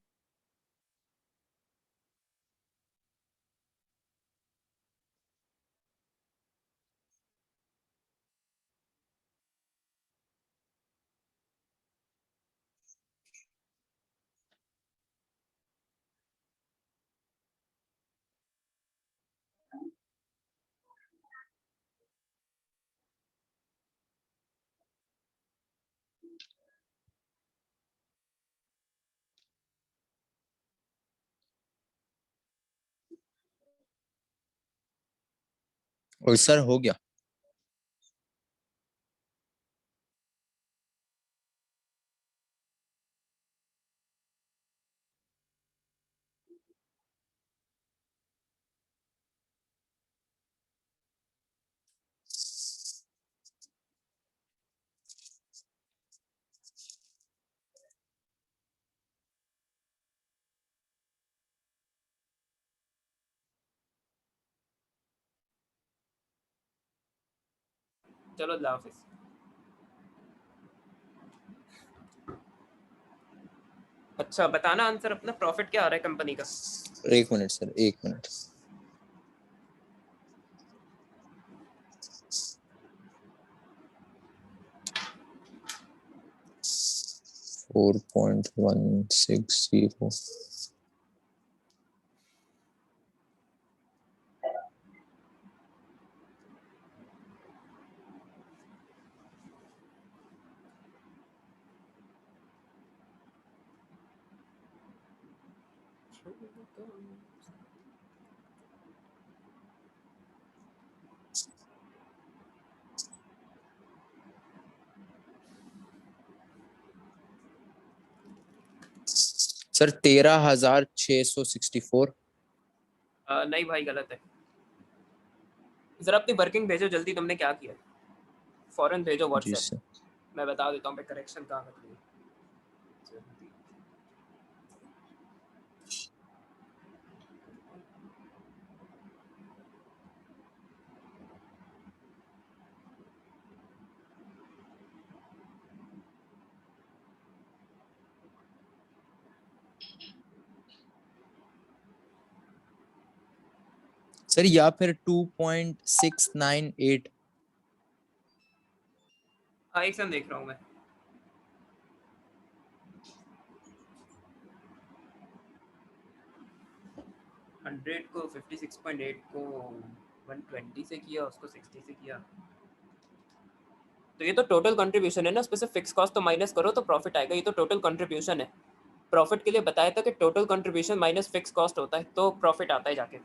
और सर हो गया। चलो अल्लाह हाफिज। अच्छा बताना आंसर अपना, प्रॉफिट क्या आ रहा है कंपनी का। एक मिनट सर, एक मिनट। 4.160। सर 13,664। नहीं भाई गलत है, जरा अपनी वर्किंग भेजो जल्दी, तुमने क्या किया फौरन भेजो जी व्हाट्सएप। सर। मैं बता देता हूँ मैं करेक्शन कहाँ कर रही है। सर या फिर 2.698। हाँ एक सेकंड देख रहा हूँ मैं। हंड्रेड को 56.8 को 120 से किया, उसको 60 से किया, तो ये तो टोटल कंट्रीब्यूशन है ना, उसमें से फिक्स कॉस्ट तो माइनस करो तो प्रॉफिट आएगा, ये तो टोटल कंट्रीब्यूशन है। प्रॉफिट के लिए बताया था कि total contribution minus fix cost होता है तो प्रॉफिट आता है जाके,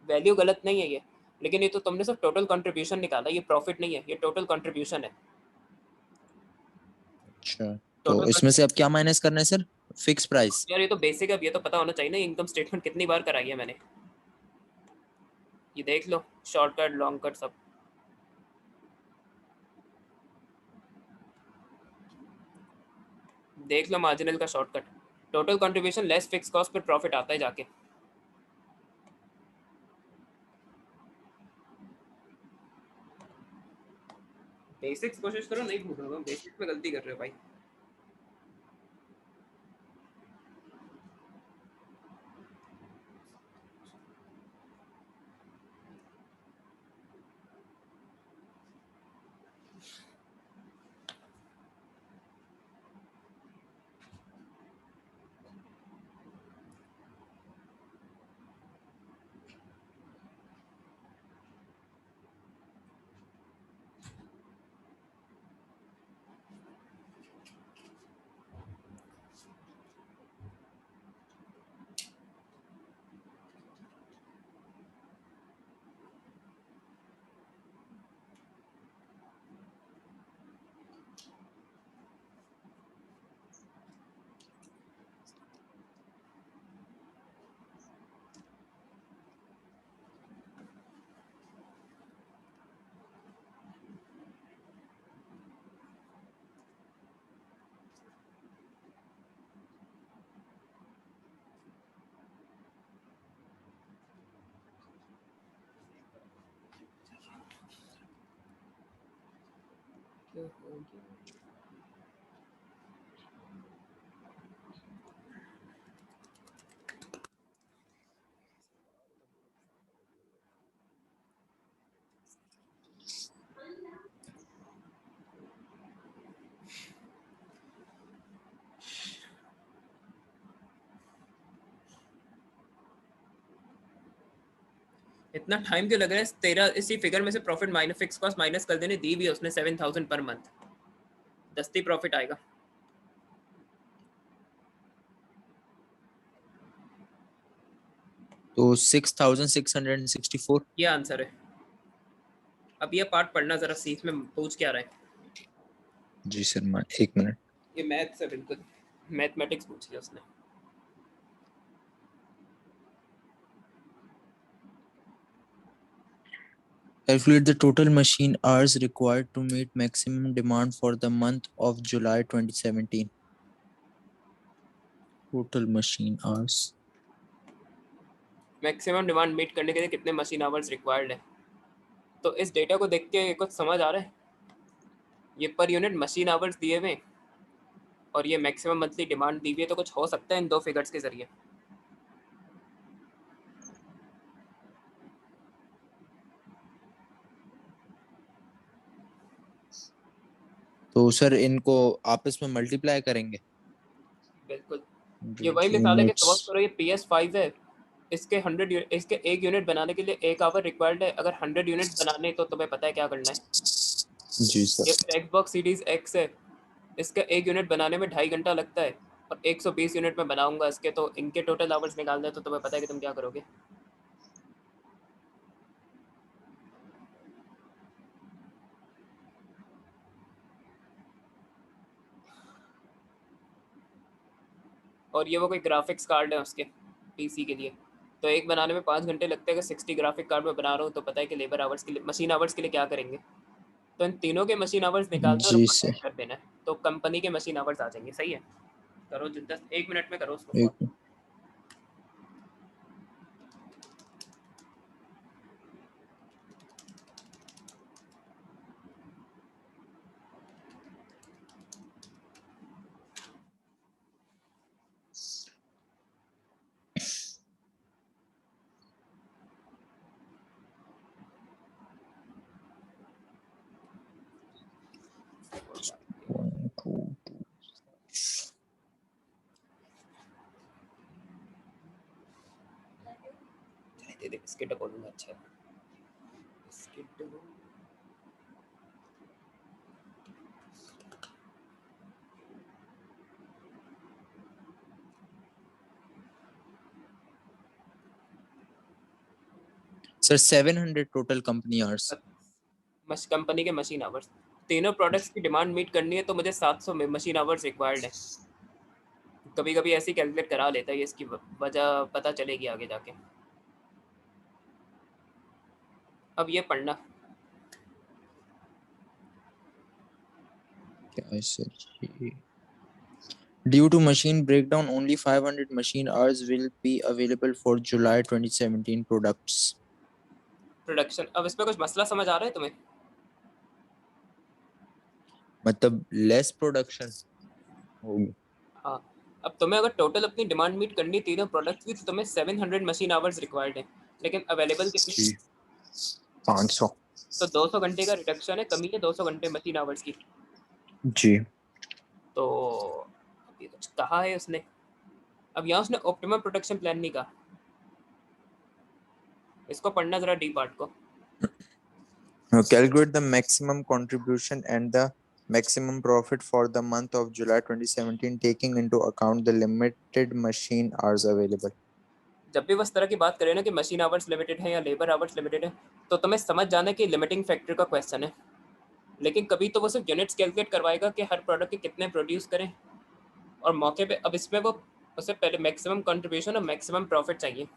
वैल्यू गलत नहीं है ये। लेकिन ये तो तुमने सिर्फ टोटल कंट्रीब्यूशन निकाला, ये प्रॉफिट नहीं है, ये टोटल कंट्रीब्यूशन है। अच्छा, तो टोटल इसमें से अब क्या माइनस करना है सर? Fix price. यार ये तो बेसिक है, अब ये तो पता होना चाहिए ना, इनकम स्टेटमेंट कितनी बार कराई है मैंने, ये देख लो, शॉर्टकट लॉन्ग कट सब देख लो, मार्जिनल का shortcut, total contribution less fix cost per profit आता है जाके। बेसिक्स कोशिश करो, नहीं भूल रहा हूँ, बेसिक्स में गलती कर रहे हो भाई। क्या हो गया? इतना टाइम क्यों लग रहा है? तेरा इसी फिगर में से profit minus fix cost minus कर देने दी भी है उसने 7,000 पर मंथ, दस्ती प्रॉफिट आएगा। तो 6,664 ये आंसर है। अब ये पार्ट पढ़ना जरा सी, इसमें पूछ क्या रहा है। जी सर, 1 मिनट। ये मैथ्स है, बिल्कुल मैथमेटिक्स पूछ लिया उसने। Calculate the total machine hours required to meet maximum demand for the month of July 2017. Total machine hours. Maximum demand meet करने के लिए कितने मशीन आवर्स रिक्वायर्ड है? तो इस डेटा को देख के कुछ समझ आ रहा है? ये पर यूनिट मशीन आवर्स दिए हुए और ये मैक्सिमम मंथली डिमांड दी हुई है, तो कुछ हो सकता है इन दो फिगर्स के जरिए। तो सर इनको आपस में मल्टीप्लाई करेंगे। बिल्कुल, ये वही मिसाल है कि यूनिट्स। सपोज करो ये PS5 है, इसके 100 इसके एक यूनिट बनाने के लिए 1 आवर रिक्वायर्ड है। अगर 100 यूनिट बनाने तो तुम्हें पता है क्या करना है। जी ये सर। फिर Xbox सीरीज X है, इसका एक यूनिट बनाने में 2.5 घंटा लगता है और 120 यूनिट में बनाऊंगा इसके, तो इनके टोटल आवर्स निकालना है, तो तुम्हें पता है कि तुम क्या करोगे। और ये वो कोई ग्राफिक्स कार्ड है उसके PC के लिए, तो एक बनाने में 5 घंटे लगते हैं। अगर 60 ग्राफिक कार्ड में बना रहा हूँ तो पता है कि लेबर आवर्स के लिए, मशीन आवर्स के लिए क्या करेंगे। तो इन तीनों के मशीन आवर्स निकालना है और जी ऊपर ऐड सर। कर देना है, तो कंपनी के मशीन आवर्स आ जाएंगे। सही है, करो 1 मिनट में करो उसको एक सॉल्व। One two. दे दे बिस्किट बोलूंगा। अच्छा biscuit sir 700 total company hours. Company के मशीन आवर्स, तीनों प्रोडक्ट्स की डिमांड मीट करनी है तो मुझे 700 मशीन आवर्स रिक्वायर्ड है। कभी कभी ऐसे कैलकुलेट करा लेता है, ये इसकी वजह पता चलेगी आगे जाके। अब ये पढ़ना, क्या है sir? Due to machine breakdown, only 500 machine hours will be available for July 2017 products. Production. अब इसमें कुछ मसला समझ आ रहा है तुम्हें? मतलब लेस प्रोडक्शन होगी। हाँ, अब तुम्हें अगर टोटल अपनी डिमांड मीट करनी तीनों प्रोडक्ट्स की तो तुम्हें 700 मशीन आवर्स रिक्वायर्ड है, लेकिन अवेलेबल कितनी? जी 500। तो 200 घंटे का रिडक्शन है, कमी है 200 घंटे मशीन आवर्स की। जी तो अब ये कुछ कहा है उसने, अब यहाँ उसने ऑप्टिमम प्रोडक्शन प्लान नहीं कहा, इसको पढ़ना जरा डी पार्ट को। Calculate the maximum contribution and the maximum profit for the month of July 2017 taking into account the limited machine hours available. जब भी बस तरह की बात करें ना कि मशीन आवर्स लिमिटेड है या लेबर आवर्स लिमिटेड है, तो तुम्हें समझ जाना कि लिमिटिंग फैक्टर का क्वेश्चन है। लेकिन कभी तो वो सिर्फ यूनिट्स कैलकुलेट करवाएगा कि हर प्रोडक्ट के कितने प्रोड्यूस करें, और मौके पे अब इसमें वो उसे पहले मैक्सिमम कंट्रीब्यूशन और मैक्सिमम प्रॉफिट चाहिए।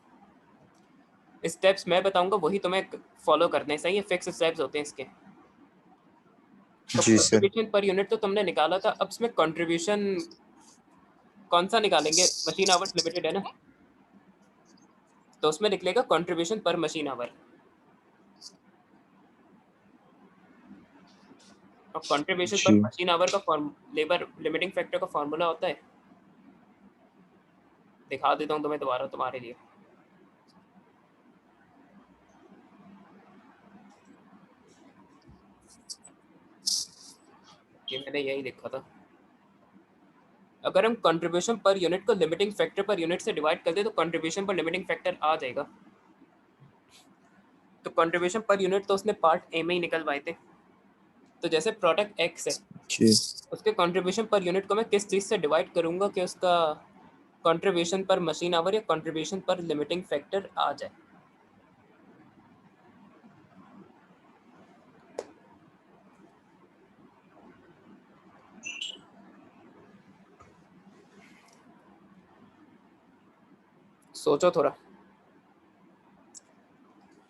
स्टेप्स मैं बताऊंगा वही तुम्हें फॉलो करने हैं, सही है, फिक्स स्टेप्स होते हैं इसके। तो जी सर। कंट्रीब्यूशन पर यूनिट तो तुमने निकाला था, अब इसमें कंट्रीब्यूशन कौन सा निकालेंगे? मशीन आवर्स लिमिटेड है ना, तो उसमें निकलेगा कंट्रीब्यूशन पर मशीन आवर। और कंट्रीब्यूशन पर जी मशीन आवर का फॉर्म लेबर लिमिटिंग फैक्टर का फॉर्मूला होता है, दिखा देता हूँ तुम्हें दोबारा तुम्हारे लिए। ये मैंने यही लिखा था। अगर हम कंट्रीब्यूशन पर यूनिट को लिमिटिंग फैक्टर पर यूनिट से डिवाइड कर दे तो कंट्रीब्यूशन पर लिमिटिंग फैक्टर आ जाएगा। तो कंट्रीब्यूशन पर यूनिट तो उसने पार्ट ए में ही निकलवाए थे। तो जैसे प्रोडक्ट एक्स है, जी उसके कंट्रीब्यूशन पर यूनिट को मैं किस चीज़ से डिवाइड करूंगा कि उसका कंट्रीब्यूशन पर मशीन आवर या कंट्रीब्यूशन पर लिमिटिंग फैक्टर आ जाए। सोचो थोड़ा।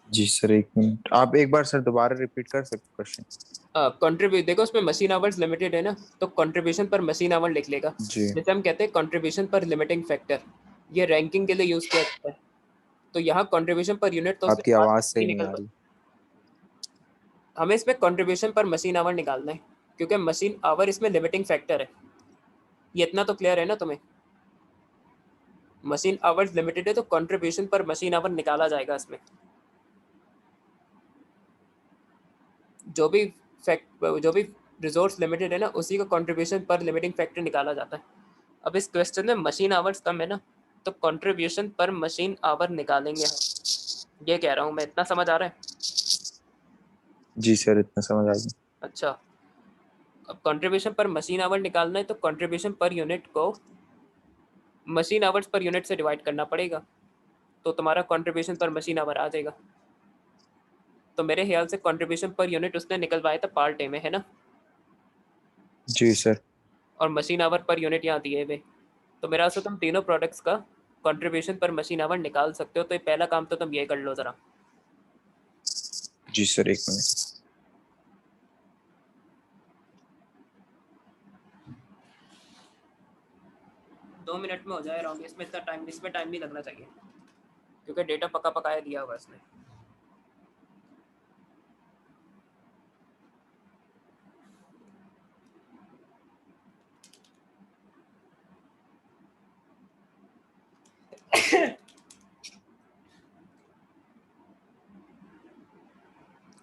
जी सर, एक मिनट, आप एक बार सर दोबारा रिपीट कर सकते क्वेश्चन? कंट्रीब्यूट देखो उसमें मशीन आवर्स लिमिटेड है ना, तो कंट्रीब्यूशन पर मशीन आवर लिख लेगा। जी जैसे हम कहते हैं कंट्रीब्यूशन पर लिमिटिंग फैक्टर, ये रैंकिंग के लिए यूज किया जाता है। तो यहाँ कंट्रीब्यूशन पर यूनिट तो उसने आपकी पार्ट आवाज ही सही नहीं निकल, आ रही। हमें इसमें कंट्रीब्यूशन पर मशीन आवर निकालना है, क्योंकि मशीन आवर इसमें लिमिटिंग फैक्टर है। ये इतना तो क्लियर है ना तुम्हें? मशीन आवर्स लिमिटेड है तो कंट्रीब्यूशन पर मशीन आवर निकाला जाएगा इसमें। जो भी रिसोर्स लिमिटेड है ना, उसी का कंट्रीब्यूशन पर लिमिटिंग फैक्टर निकाला जाता है। अब इस क्वेश्चन में मशीन आवर्स कम है ना, तो कंट्रीब्यूशन पर मशीन आवर निकालेंगे हम। ये कह रहा हूँ मैं, इतना समझ आ रहा है? जी सर, इतना समझ आ गया। अच्छा, अब कंट्रीब्यूशन पर मशीन आवर निकालना है तो कंट्रीब्यूशन पर यूनिट को मशीन आवर्स पर यूनिट से डिवाइड करना पड़ेगा, तो तुम्हारा कंट्रीब्यूशन पर मशीन आवर आ जाएगा। तो मेरे ख्याल से कंट्रीब्यूशन पर यूनिट उसने निकलवाया था पार्ट ए में, है ना? जी सर। और मशीन आवर पर यूनिट यहाँ दिए हुए। तो मेरा से तुम तीनों प्रोडक्ट्स का कंट्रीब्यूशन पर मशीन आवर निकाल सकते हो। तो ये पहला काम तो तुम ये कर लो ज़रा। जी सर, एक मिनट। 2 मिनट में हो जाए अराउंड, इसमें इतना टाइम, इसमें टाइम नहीं लगना चाहिए क्योंकि डेटा पका पकाया दिया हुआ इसने।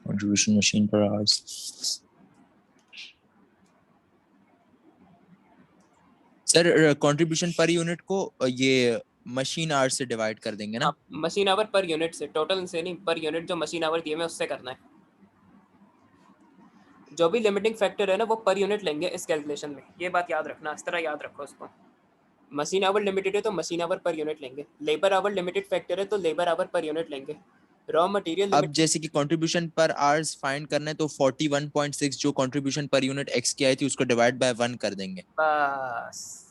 कंट्रीब्यूशन मशीन पर hours. Sir contribution per unit को ये मशीन आवर से डिवाइड कर देंगे ना? हाँ, मशीन आवर पर यूनिट से, टोटल से नहीं, पर यूनिट जो मशीन आवर दिए हुए उससे करना है। जो भी लिमिटिंग फैक्टर है ना वो पर यूनिट लेंगे इस कैलकुलेशन में, ये बात याद रखना, इस तरह याद रखो उसको। मशीन आवर लिमिटेड है तो मशीन आवर पर यूनिट लेंगे, लेबर आवर लिमिटेड फैक्टर है तो लेबर आवर पर यूनिट लेंगे, रॉ मटेरियल अब लिमिटेड। जैसे कि कंट्रीब्यूशन पर आवर्स फाइंड करना है तो 41.6 जो कंट्रीब्यूशन पर यूनिट एक्स की आई थी उसको डिवाइड बाय 1 कर देंगे। बस,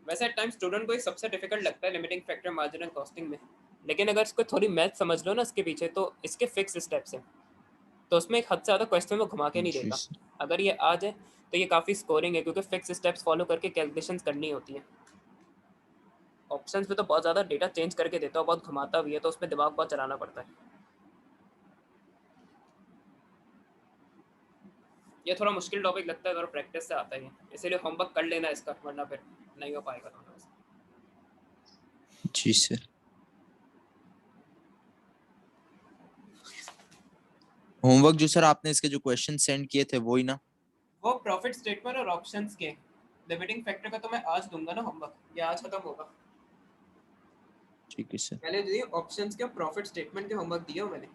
वैसे टाइम स्टूडेंट को एक सबसे डिफिकल्ट लगता है लिमिटिंग फैक्टर मार्जिनल कॉस्टिंग में, लेकिन अगर इसको थोड़ी मैथ समझ लो ना इसके पीछे, तो इसके फिक्स स्टेप्स हैं, तो उसमें एक हद से ज़्यादा क्वेश्चन में घुमा के नहीं जी देता। सर। अगर ये आ जाए तो ये काफ़ी स्कोरिंग है, क्योंकि फिक्स स्टेप्स फॉलो करके कैलकुलेशंस करनी होती है। ऑप्शंस में तो बहुत ज़्यादा डेटा चेंज करके देता है, बहुत घुमाता भी है, तो उसमें दिमाग बहुत चलाना पड़ता है। ये थोड़ा मुश्किल टॉपिक लगता है, थोड़ा प्रैक्टिस से आता है, इसीलिए होमवर्क कर लेना इसका, वरना फिर नहीं हो पाएगा तुम्हारे से। जी सर। होमवर्क जो सर आपने इसके जो क्वेश्चन सेंड किए थे वही ना? वो प्रॉफिट स्टेटमेंट और ऑप्शंस के लिमिटिंग फैक्टर का तो मैं आज दूंगा ना होमवर्क, ये आज खत्म होगा। ठीक है सर। पहले दिए ऑप्शंस के प्रॉफिट स्टेटमेंट के होमवर्क दिया मैंने,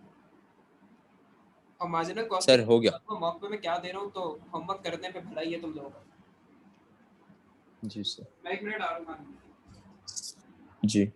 और मार्जिनल सर कॉस्टिंग हो गया। मॉक पे मैं क्या दे रहा हूँ, तो होमवर्क करने पे भला ही है तुम लोगों का। जी सर। मैं 1 मिनट आ रहा हूँ। जी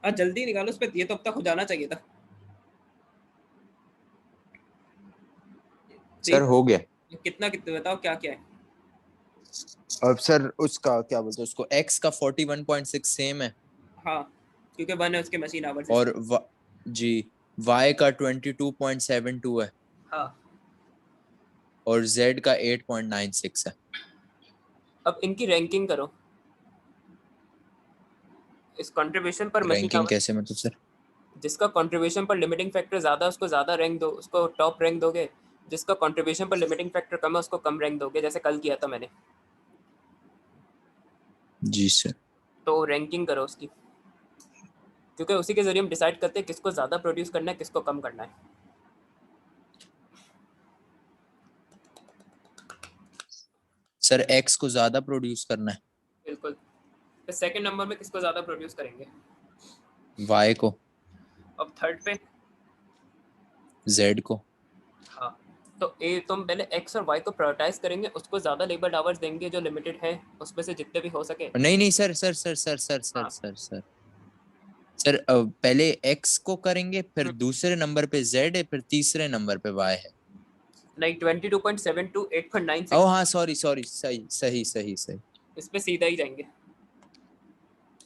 आज जल्दी निकालो उस पे, ये तो अब तक हो जाना चाहिए था। सर हो गया। कितना कितना बताओ, क्या क्या है? अब सर उसका क्या बोलते हैं उसको, एक्स का 41.6 सेम है। हाँ, क्योंकि 1 है उसके मशीन आवर्स और इसलिए। जी वाई का 22.72 है। हाँ, और जेड का 8.96 है। अब इनकी रैंकिंग करो इस कंट्रीब्यूशन पर मशीन रैंकिंग आवर्स। कैसे मतलब सर? जिसका कंट्रीब्यूशन पर लिमिटिंग फैक्टर ज़्यादा है उसको ज़्यादा रैंक दो, उसको टॉप रैंक दोगे। जिसका कंट्रीब्यूशन पर लिमिटिंग फैक्टर कम है उसको कम रैंक दोगे, जैसे कल किया था मैंने। जी सर। तो रैंकिंग करो उसकी, क्योंकि उसी के जरिए हम डिसाइड करते हैं किसको ज़्यादा प्रोड्यूस करना है, किसको कम करना है। सर एक्स को ज्यादा प्रोड्यूस करना है। बिल्कुल। फिर सेकंड नंबर में किसको ज़्यादा प्रोड्यूस करेंगे? वाई को। अब थर्ड पे? जेड को। हाँ, तो ए तुम पहले एक्स और वाई को प्रायोरिटाइज करेंगे, उसको ज़्यादा लेबर आवर्स देंगे जो लिमिटेड है, उसमें से जितने भी हो सके। नहीं नहीं sir sir sir sir sir sir हाँ। सर सर सर पहले एक्स को करेंगे, फिर दूसरे नंबर पे जेड है, फिर तीसरे नंबर पे वाई है। नहीं, 22.7 टू ओ 8.96। हाँ सॉरी सॉरी, सही सही सही सही। इस पे सीधा ही जाएंगे।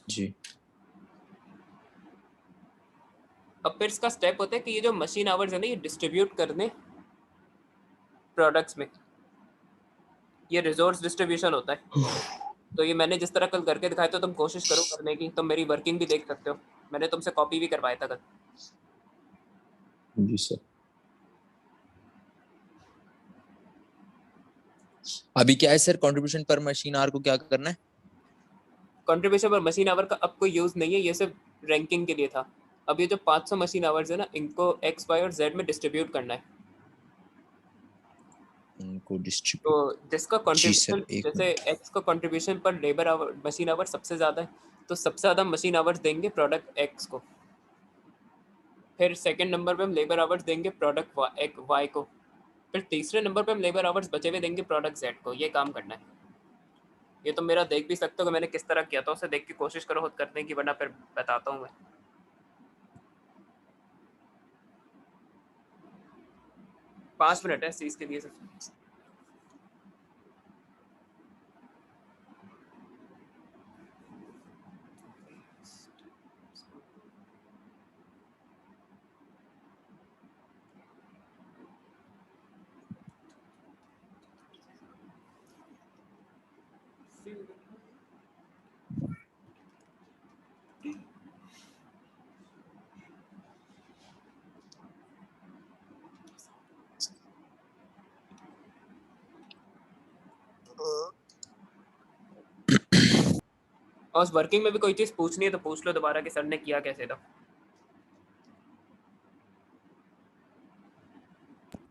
जी अब फिर इसका स्टेप होता है कि ये जो मशीन आवर्स है ना, ये डिस्ट्रीब्यूट करने प्रोडक्ट्स में, ये रिसोर्स डिस्ट्रीब्यूशन होता है। तो ये मैंने जिस तरह कल करके दिखाया, तो तुम कोशिश करो करने की, तुम मेरी वर्किंग भी देख सकते हो, मैंने तुमसे कॉपी भी करवाया था कल। जी सर। अभी क्या है सर, कंट्रीब्यूशन पर मशीन आर को क्या करना है? कंट्रीब्यूशन पर मशीन आवर का अब कोई यूज़ नहीं है, ये सिर्फ रैंकिंग के लिए था। अब ये जो 500 मशीन आवर्स है ना, इनको एक्स वाई और जेड में डिस्ट्रीब्यूट करना है। इनको तो डिस्ट्रीब्यूट। जिसका जी सर कंट्रीब्यूशन, एक जैसे मिनट। एक्स का कंट्रीब्यूशन पर लेबर आवर मशीन आवर सबसे ज़्यादा है, तो सबसे ज़्यादा मशीन आवर्स देंगे प्रोडक्ट एक्स को। फिर सेकंड नंबर पे हम लेबर आवर्स देंगे प्रोडक्ट वाई को। फिर तीसरे नंबर पे हम लेबर आवर्स बचे हुए देंगे प्रोडक्ट जेड को। ये काम करना है। ये तो मेरा देख भी सकते हो कि मैंने किस तरह किया था, उसे देख के कोशिश करो खुद करने की, वरना फिर बताता हूँ मैं। 5 मिनट है इस चीज़ के लिए सिर्फ। और उस वर्किंग में भी कोई चीज़ पूछनी है तो पूछ लो दोबारा कि सर ने किया कैसे था।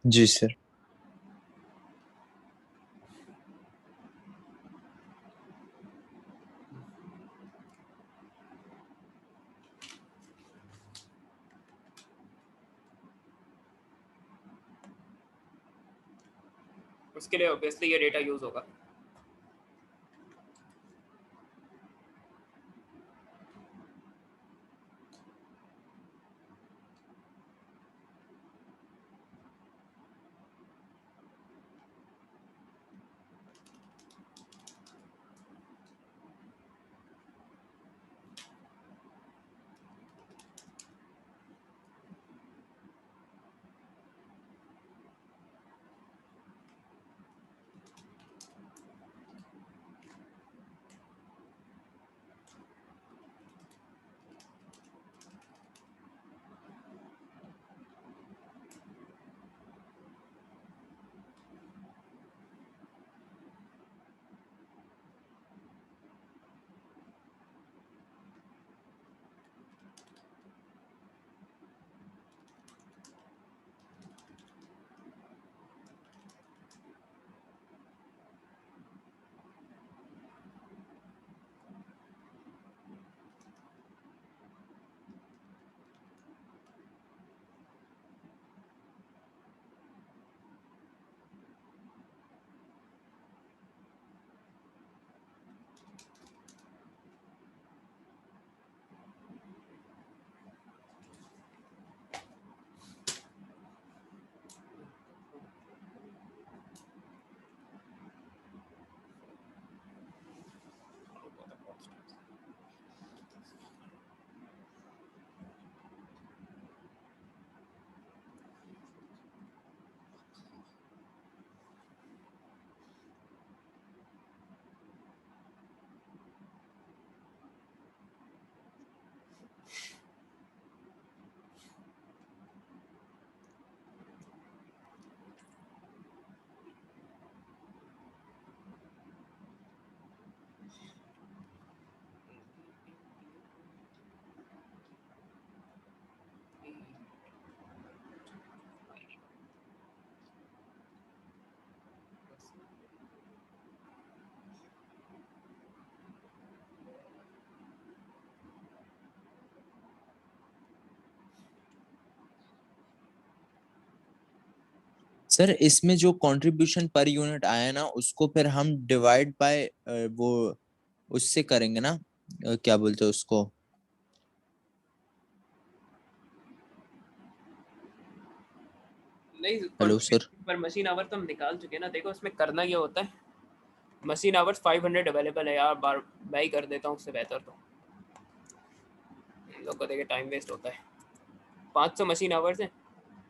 जी सर। उसके लिए ऑब्वियसली ये डेटा यूज़ होगा। सर इसमें जो कंट्रीब्यूशन पर यूनिट आया ना उसको फिर हम डिवाइड बाय वो उससे करेंगे ना, क्या बोलते हैं उसको। नहीं, हेलो सर। कंट्रीब्यूशन पर मशीन आवर तो हम निकाल चुके हैं ना। देखो इसमें करना ये होता है, मशीन आवर्स 500 अवेलेबल है यार, बार मैं ही कर देता हूँ उससे बेहतर। तो इन लोग को देखे टाइम वेस्ट होता है। 500 मशीन आवर्स है।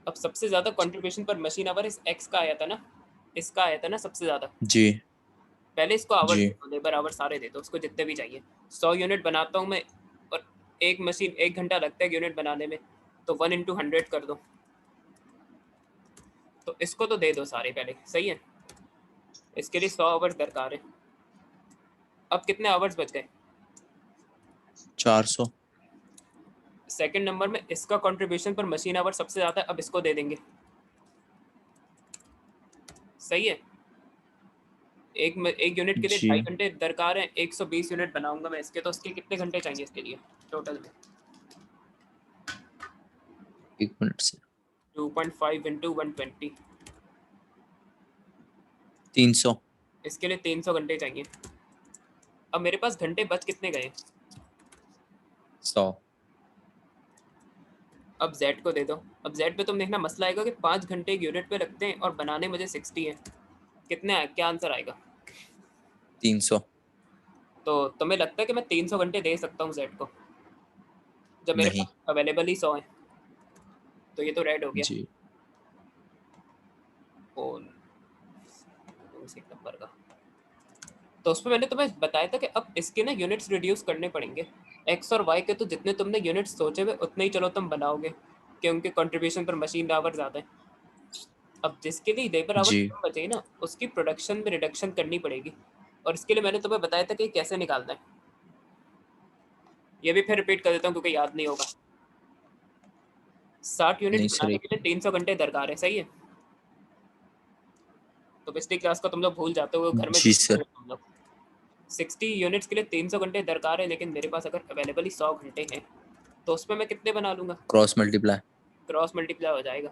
अब सबसे ज़्यादा कंट्रीब्यूशन पर मशीन आवर इस एक्स का आया था ना, इसका आया था ना सबसे ज़्यादा। जी पहले इसको आवर्स जी दे दो, लेबर आवर्स सारे दे दो, उसको जितने भी चाहिए। 100 यूनिट बनाता हूँ मैं, और एक मशीन 1 घंटा लगता है यूनिट बनाने में, तो 1 × 100 कर दो। तो इसको तो दे दो सारे पहले, सही है। इसके लिए 100 आवर्स दरकार है। अब कितने आवर्स बच गए? 400। सेकंड नंबर में इसका कंट्रीब्यूशन पर मशीन आवर सबसे ज़्यादा है, अब इसको दे देंगे, सही है। एक यूनिट के लिए जी 2.5 घंटे दरकार है, 120 यूनिट बनाऊंगा मैं इसके, तो उसके कितने घंटे चाहिए इसके लिए टोटल में? 1 मिनट से 2.5 × 120, 300। इसके लिए 300 घंटे चाहिए। अब मेरे पास घंटे बच कितने गए? 100। अब जेड को दे दो। अब जेड पे तुम देखना मसला आएगा कि 5 घंटे एक यूनिट पे लगते हैं और बनाने मुझे 60 है। कितने क्या आंसर आएगा? 300। तो तुम्हें लगता है कि मैं 300 घंटे दे सकता हूँ जेड को, जब मेरे नहीं। पास अवेलेबल ही 100 है? तो ये तो रेड हो गया। जी और एक नंबर का, तो उसमें मैंने तुम्हें बताया था कि अब इसके ना यूनिट्स रिड्यूस करने पड़ेंगे। एक्स और वाई के तो जितने तुमने यूनिट्स सोचे हुए उतने ही चलो तुम बनाओगे, कि उनके कंट्रीब्यूशन पर मशीन आवर ज़्यादा है। अब जिसके लिए लेबर आवर जी कम बचे ही ना, उसकी प्रोडक्शन में रिडक्शन करनी पड़ेगी। और इसके लिए मैंने तुम्हें बताया था कि कैसे निकालना है। ये भी फिर रिपीट कर देता हूँ क्योंकि याद नहीं होगा। 60 यूनिट नहीं सर बनाने के लिए 300 घंटे दरकार है, सही है। तो पिछली क्लास को तुम लोग भूल जाते हो, घर में जी देखते सर। हो तुम लोग। 60 यूनिट्स के लिए 300 घंटे दरकार है, लेकिन मेरे पास अगर अवेलेबल ही 100 घंटे हैं तो उसमें मैं कितने बना लूँगा? Cross multiply. क्रॉस मल्टीप्लाई हो जाएगा।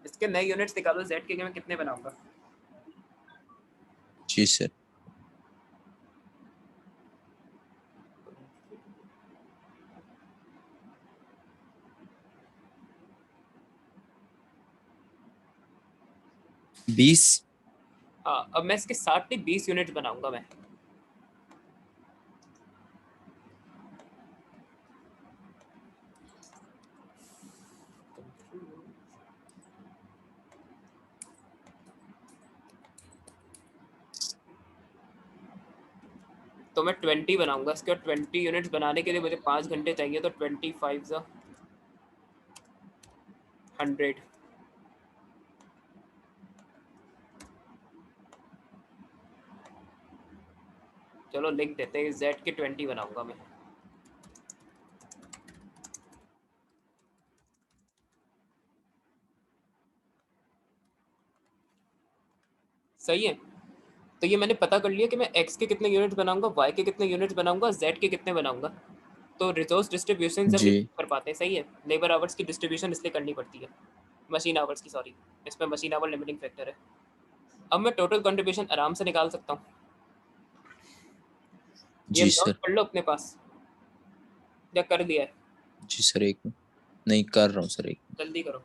इसके नए यूनिट्स निकालो, जेड के मैं कितने बनाऊंगा? जी सर। बीस। हाँ, अब मैं इसके 60 नहीं 20 यूनिट बनाऊंगा मैं। तो मैं 20 बनाऊंगा इसके, और 20 यूनिट्स बनाने के लिए मुझे 5 घंटे चाहिए, तो 25 100। चलो लिख देते हैं, जेड के 20 बनाऊंगा मैं। सही है। तो ये मैंने पता कर लिया कि मैं एक्स के कितने यूनिट्स बनाऊंगा, वाई के कितने यूनिट्स बनाऊंगा, जेड के कितने बनाऊंगा। तो रिसोर्स डिस्ट्रीब्यूशन हम जी कर पाते हैं, सही है। लेबर आवर्स की डिस्ट्रीब्यूशन इसलिए करनी पड़ती है, मशीन आवर्स की, सॉरी। इसमें मशीन आवर लिमिटिंग फैक्टर है। अब मैं टोटल कंट्रीब्यूशन आराम से निकाल सकता हूँ। ये जी नोट सर। कर लो अपने पास, या कर लिया है? जी सर एक मिनट। नहीं कर रहा हूँ सर एक। जल्दी करो।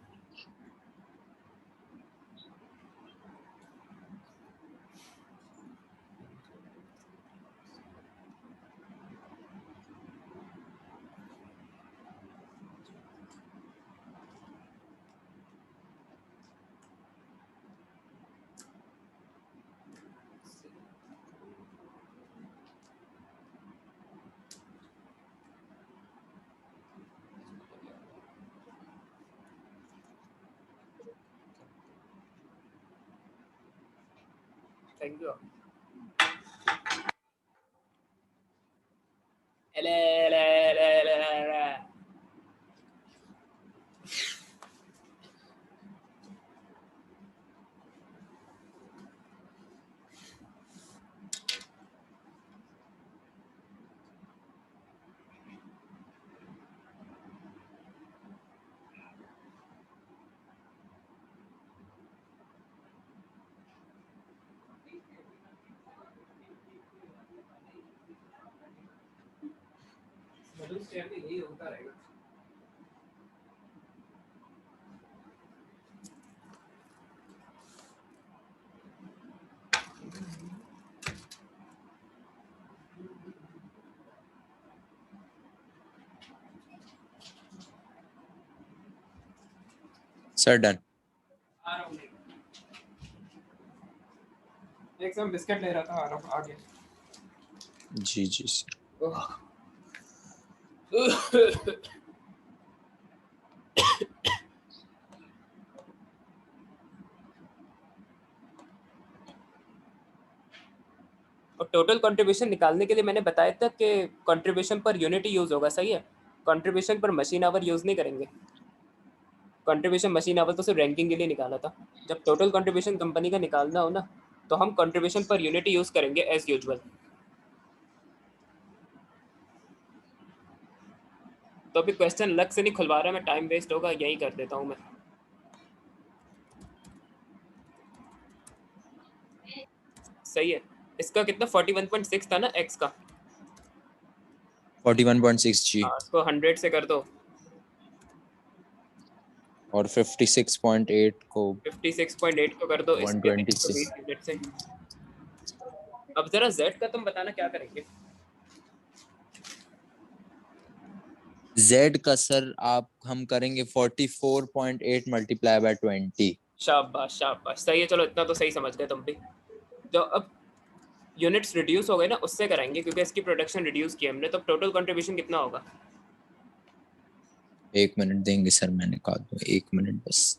Thank you. यही होता रहेगा। Sir done. आ रहा हूँ, एक समय बिस्किट ले रहा था, आ रहा हूँ आगे। जी जी सर। और टोटल कंट्रीब्यूशन निकालने के लिए मैंने बताया था कि कंट्रीब्यूशन पर यूनिट यूज होगा, सही है। कंट्रीब्यूशन पर मशीन आवर यूज नहीं करेंगे। कंट्रीब्यूशन मशीन आवर तो सिर्फ रैंकिंग के लिए निकाला था। जब टोटल कंट्रीब्यूशन कंपनी का निकालना हो ना, तो हम कंट्रीब्यूशन पर यूनिट यूज करेंगे एज यूजुअल। तो अभी क्वेश्चन अलग से नहीं खुलवा रहा मैं, टाइम वेस्ट होगा, यही कर देता हूँ मैं। सही है। इसका कितना 41.6 था ना एक्स का? 41.6 जी। हाँ, इसको 100 से कर दो। और 56.8 को 56.8 को कर दो इसके 126। 120 यूनिट से। अब जरा जेड का तुम बताना क्या करेंगे? जेड का सर आप हम करेंगे 44.8 मल्टीप्लाई बाय 20। शाबाश शाबाश, सही है। चलो इतना तो सही समझ गए तुम भी। तो अब यूनिट्स रिड्यूस हो गए ना, उससे कराएंगे क्योंकि इसकी प्रोडक्शन रिड्यूस की हमने। तो टोटल कंट्रीब्यूशन कितना होगा? एक मिनट देंगे सर, मैं निकाल दूं, एक मिनट बस।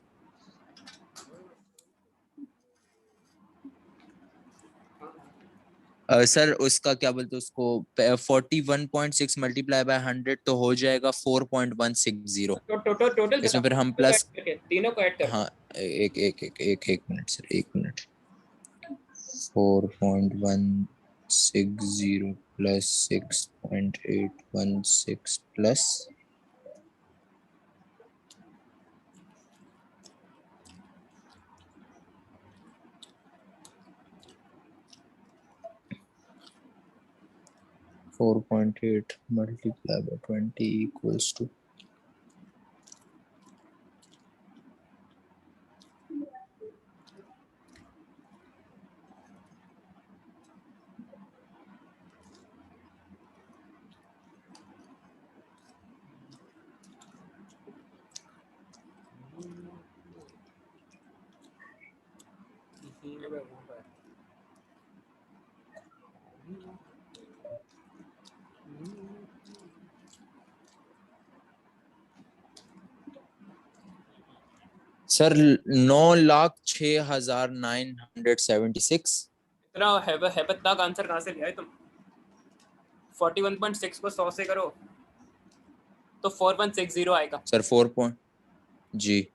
सर उसका क्या बोलते हैं उसको, 41.6 मल्टीप्लाई बाय 100 तो हो जाएगा 4.160। तो टोटल टोटल बता, इसमें फिर हम तीनों को ऐड प्लस, करके, तीनों को ऐड कर। हाँ एक मिनट सर, एक minute. 4.160 plus 6.816 plus 4.8 multiplied by 20 equals to 9,06,976। इतना हैबतनाक आंसर कहाँ से लिया है तुम? 41.6 को 100 से करो तो 4160 आएगा। सर 4 पॉइंट, जी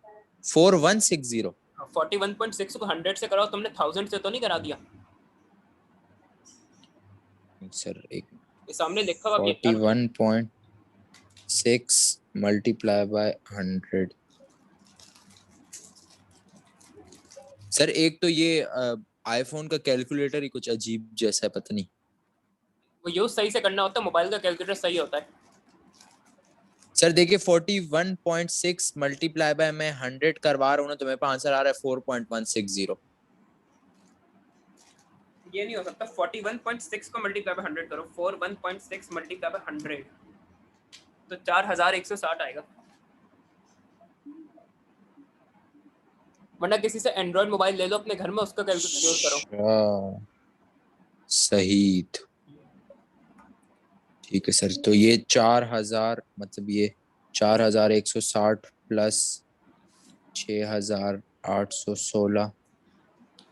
4160। 41.6 को 100 से कराओ, तुमने 1000 से तो नहीं करा दिया? सर एक ये सामने लिखा हुआ भी है यार। 41.6 मल्टीप्लाई बाय 100। सर एक तो ये आईफोन का कैलकुलेटर ही कुछ अजीब जैसा है, पता नहीं। वो यूज सही से करना होता है, मोबाइल का कैलकुलेटर सही होता है। सर देखिए 41.6 मल्टीप्लाई बाय मैं 100 करवा रहा हूँ ना, तो मेरे पास आंसर आ रहा है 4.160। ये नहीं हो सकता। 41.6 को मल्टीप्लाई बाय 100 करो, 41.6 मल्टीप्लाई बाय 100 तो 4160 आएगा। वरना किसी से एंड्रॉइड मोबाइल ले लो अपने घर में, उसका कैलकुलेटर यूज करो। अच्छा, सही। ठीक है सर, तो ये 4,000 मतलब ये 4,160 प्लस 6,816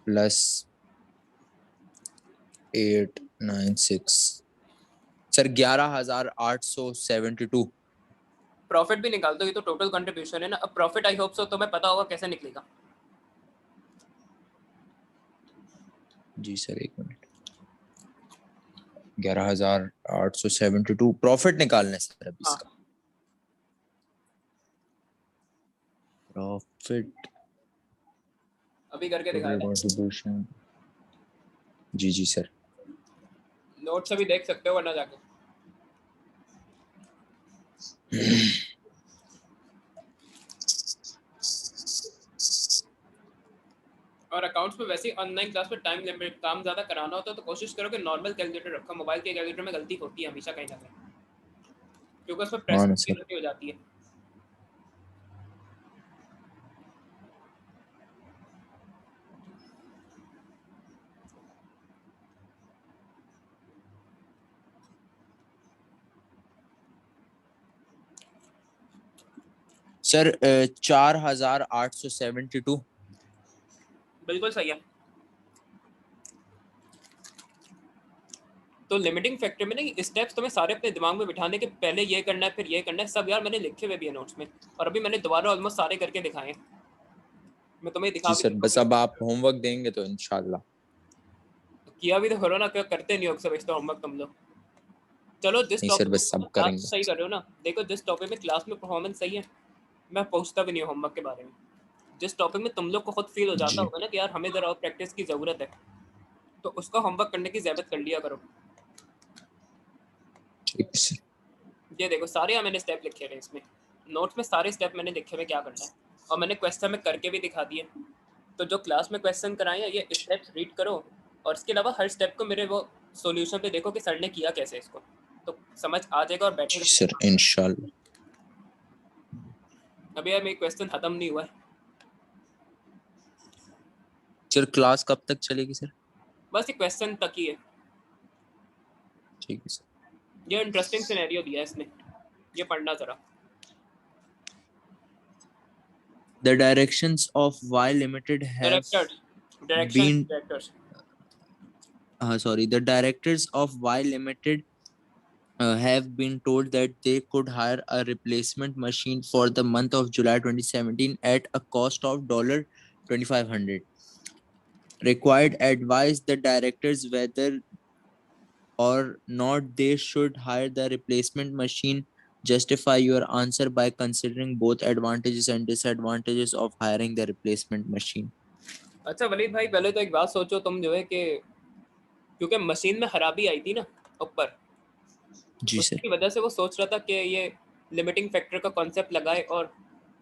प्लस 896, सर 11,872। प्रॉफिट भी निकाल दो, ये तो टोटल कंट्रीब्यूशन है ना। अब प्रॉफिट आई होप सो तुम्हें पता होगा कैसे निकलेगा। जी सर एक मिनट, 11,872 प्रॉफिट निकालना है सर अभी हाँ, इसका। प्रॉफिट अभी करके दिखाया टोटल था। कंट्रीब्यूशन, जी जी सर। नोट से भी देख सकते हो वरना जाके। और अकाउंट्स में वैसे ही ऑनलाइन क्लास में टाइम लिमिट, काम ज़्यादा कराना होता है तो कोशिश करो कि नॉर्मल कैलकुलेटर रखो। मोबाइल के कैलकुलेटर में गलती होती है हमेशा कहीं ना कहीं, क्योंकि उसमें प्रेस हाँ ना की सर। गलती हो जाती है। सर 4,872। बिल्कुल सही है। तो लिमिटिंग फैक्टर में ना स्टेप्स तुम्हें सारे अपने दिमाग में बिठाने के, पहले ये करना है फिर ये करना है, सब यार मैंने लिखे हुए भी है नोट्स में। और अभी मैंने दोबारा ऑलमोस्ट सारे करके दिखाए हैं। मैं तुम्हें दिखा जी भी सर, दूंगा बस फिर। अब आप होमवर्क देंगे तो इंशाल्लाह। किया भी तो करो ना, क्या करते नहीं हो अक्सर इस तो होमवर्क तुम लोग। चलो जिस नहीं सर, टॉपिक में बस तुम सब लोग क्लास करेंगे। सही कर रहे हो ना, देखो जिस टॉपिक में क्लास में परफॉर्मेंस सही है, मैं पूछता भी नहीं हूँ होमवर्क के बारे में। जिस टॉपिक में तुम लोग को खुद फील हो जाता जी होगा ना कि यार हमें जरा और प्रैक्टिस की ज़रूरत है, तो उसका होमवर्क करने की ज़रूरत कर लिया करो। ठीक है सर। ये देखो सारे मैंने स्टेप लिखे हुए हैं इसमें, नोट्स में सारे स्टेप मैंने लिखे हुए क्या करना है, और मैंने क्वेश्चन में करके भी दिखा दिए। तो जो क्लास में क्वेश्चन कराए हैं ये स्टेप्स रीड करो, और इसके अलावा हर स्टेप को मेरे वो सॉल्यूशन पे देखो कि सर ने किया कैसे इसको, तो समझ आ जाएगा और जी बैठेगा सर दिमाग में। इंशाल्लाह। अभी यार मेरी क्वेश्चन खत्म नहीं हुआ है। सर क्लास कब तक चलेगी सर? बस ये क्वेश्चन तक ही है। ठीक है सर। ये इंटरेस्टिंग सिनेरियो दिया है इसमें, ये पढ़ना जरा। The directions of Y Limited have directors, direction been, directors. sorry, the directors of Y Limited have been told that they could hire a replacement machine for the month of July 2017 at a cost of $2,500. Required advise the directors whether or not they should hire the replacement machine. Justify your answer by considering both advantages and disadvantages of hiring the replacement machine. अच्छा वलीद भाई, पहले तो एक बात सोचो तुम जो है कि क्योंकि मशीन में खराबी आई थी ना ऊपर, जी सर। उसकी वजह से वो सोच रहा था कि ये लिमिटिंग फैक्टर का कॉन्सेप्ट लगाए और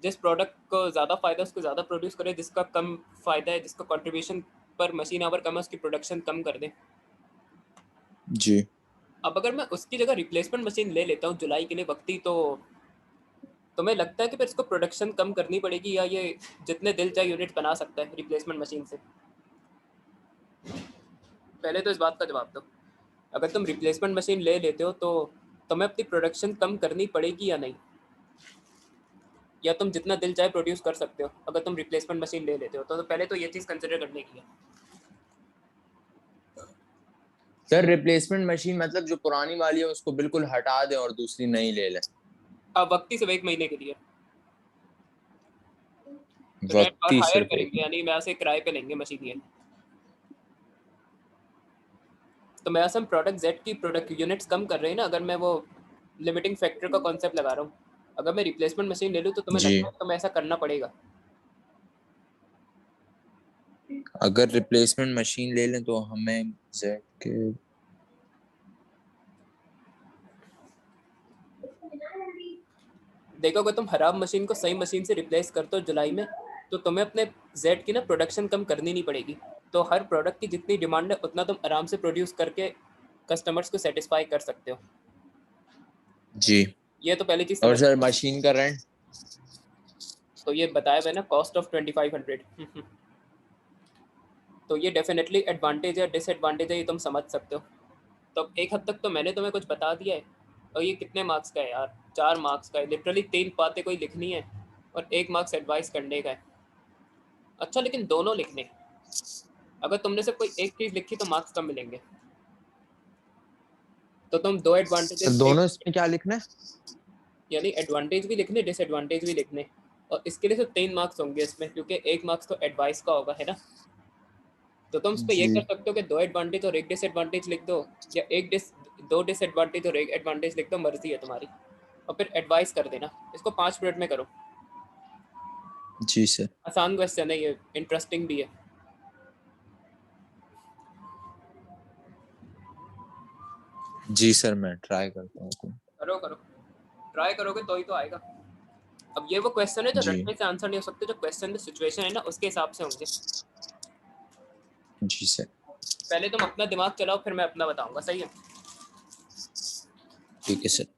जिस प्रोडक्ट को ज़्यादा फ़ायदा उसको ज़्यादा प्रोड्यूस करे, जिसका कम फ़ायदा है, जिसका कंट्रीब्यूशन पर मशीन आवर कम है, उसकी प्रोडक्शन कम कर दे। जी। अब अगर मैं उसकी जगह रिप्लेसमेंट मशीन ले लेता हूँ जुलाई के लिए वक्ती, तो तुम्हें लगता है कि फिर इसको प्रोडक्शन कम करनी पड़ेगी या ये जितने दिल चाहे यूनिट बना सकता है रिप्लेसमेंट मशीन से? पहले तो इस बात का जवाब दो। अगर तुम रिप्लेसमेंट मशीन ले लेते हो तो तुम्हें अपनी प्रोडक्शन कम करनी पड़ेगी या नहीं, या तुम जितना दिल चाहे प्रोड्यूस कर सकते हो अगर तुम रिप्लेसमेंट मशीन ले लेते हो? तो पहले तो ये चीज़ कंसिडर करने की है। सर रिप्लेसमेंट मशीन मतलब जो पुरानी वाली है उसको बिल्कुल हटा दें और दूसरी नई ले लें। अब वक्ती सिर्फ 1 महीने के लिए रेंट और वक्ती हायर सिर्फ एक। करेंगे, यानी मैं से किराए पे लेंगे मशीन ये। तो मैं हम प्रोडक्ट जेड की प्रोडक्ट यूनिट्स कम कर रहे हैं ना, अगर मैं वो लिमिटिंग फैक्टर का कॉन्सेप्ट लगा रहा हूँ। अगर मैं रिप्लेसमेंट मशीन ले लूँ तो तुम्हें जी। लगता है कि तुम्हें ऐसा करना पड़ेगा? अगर रिप्लेसमेंट मशीन ले लें तो हमें जेड के। देखो, अगर तुम खराब मशीन को सही मशीन से रिप्लेस करते हो जुलाई में, तो तुम्हें अपने जेड की ना प्रोडक्शन कम करनी नहीं पड़ेगी। तो हर प्रोडक्ट की जितनी डिमांड है उतना तुम आराम से प्रोड्यूस करके कस्टमर्स को सेटिस्फाई कर सकते हो। जी। ये तो पहली चीज़ और समझ। सर मशीन का रेंट। तो ये बताया मैंने, कॉस्ट ऑफ 2500। तो ये डेफिनेटली एडवांटेज है, डिसएडवांटेज है, ये तुम समझ सकते हो। तो एक हद तक तो मैंने तुम्हें कुछ बता दिया है। और ये कितने मार्क्स का है यार? 4 मार्क्स का है। लिटरली 3 बातें कोई लिखनी है और 1 मार्क्स एडवाइस करने का है। अच्छा, लेकिन दोनों लिखने हैं। अगर तुमने से कोई एक चीज़ लिखी तो मार्क्स कम मिलेंगे। तो तुम दो सर एडवांटेजेस दोनों इसमें क्या लिखना है? यानी एडवांटेज भी लिखने, डिसएडवांटेज भी लिखने। और इसके लिए तो 3 मार्क्स होंगे इसमें, क्योंकि 1 मार्क्स तो एडवाइस का होगा, है ना? तो तुम उस पर ये जी। कर सकते हो कि 2 एडवांटेज और 1 डिसएडवांटेज लिख दो, या 2 डिसएडवांटेज और 1 एडवांटेज लिख दो, मर्जी है तुम्हारी। और फिर एडवाइस कर देना। इसको 5 मिनट में करो। जी सर। आसान क्वेश्चन है ये, इंटरेस्टिंग भी है। जी सर मैं ट्राई करता हूँ। करो करो, ट्राई करोगे तो ही तो आएगा। अब ये वो क्वेश्चन है जो जी। रटने से आंसर नहीं हो सकते, जो क्वेश्चन में सिचुएशन है ना उसके हिसाब से होंगे। जी सर। पहले तुम अपना दिमाग चलाओ, फिर मैं अपना बताऊंगा, सही है? ठीक है सर।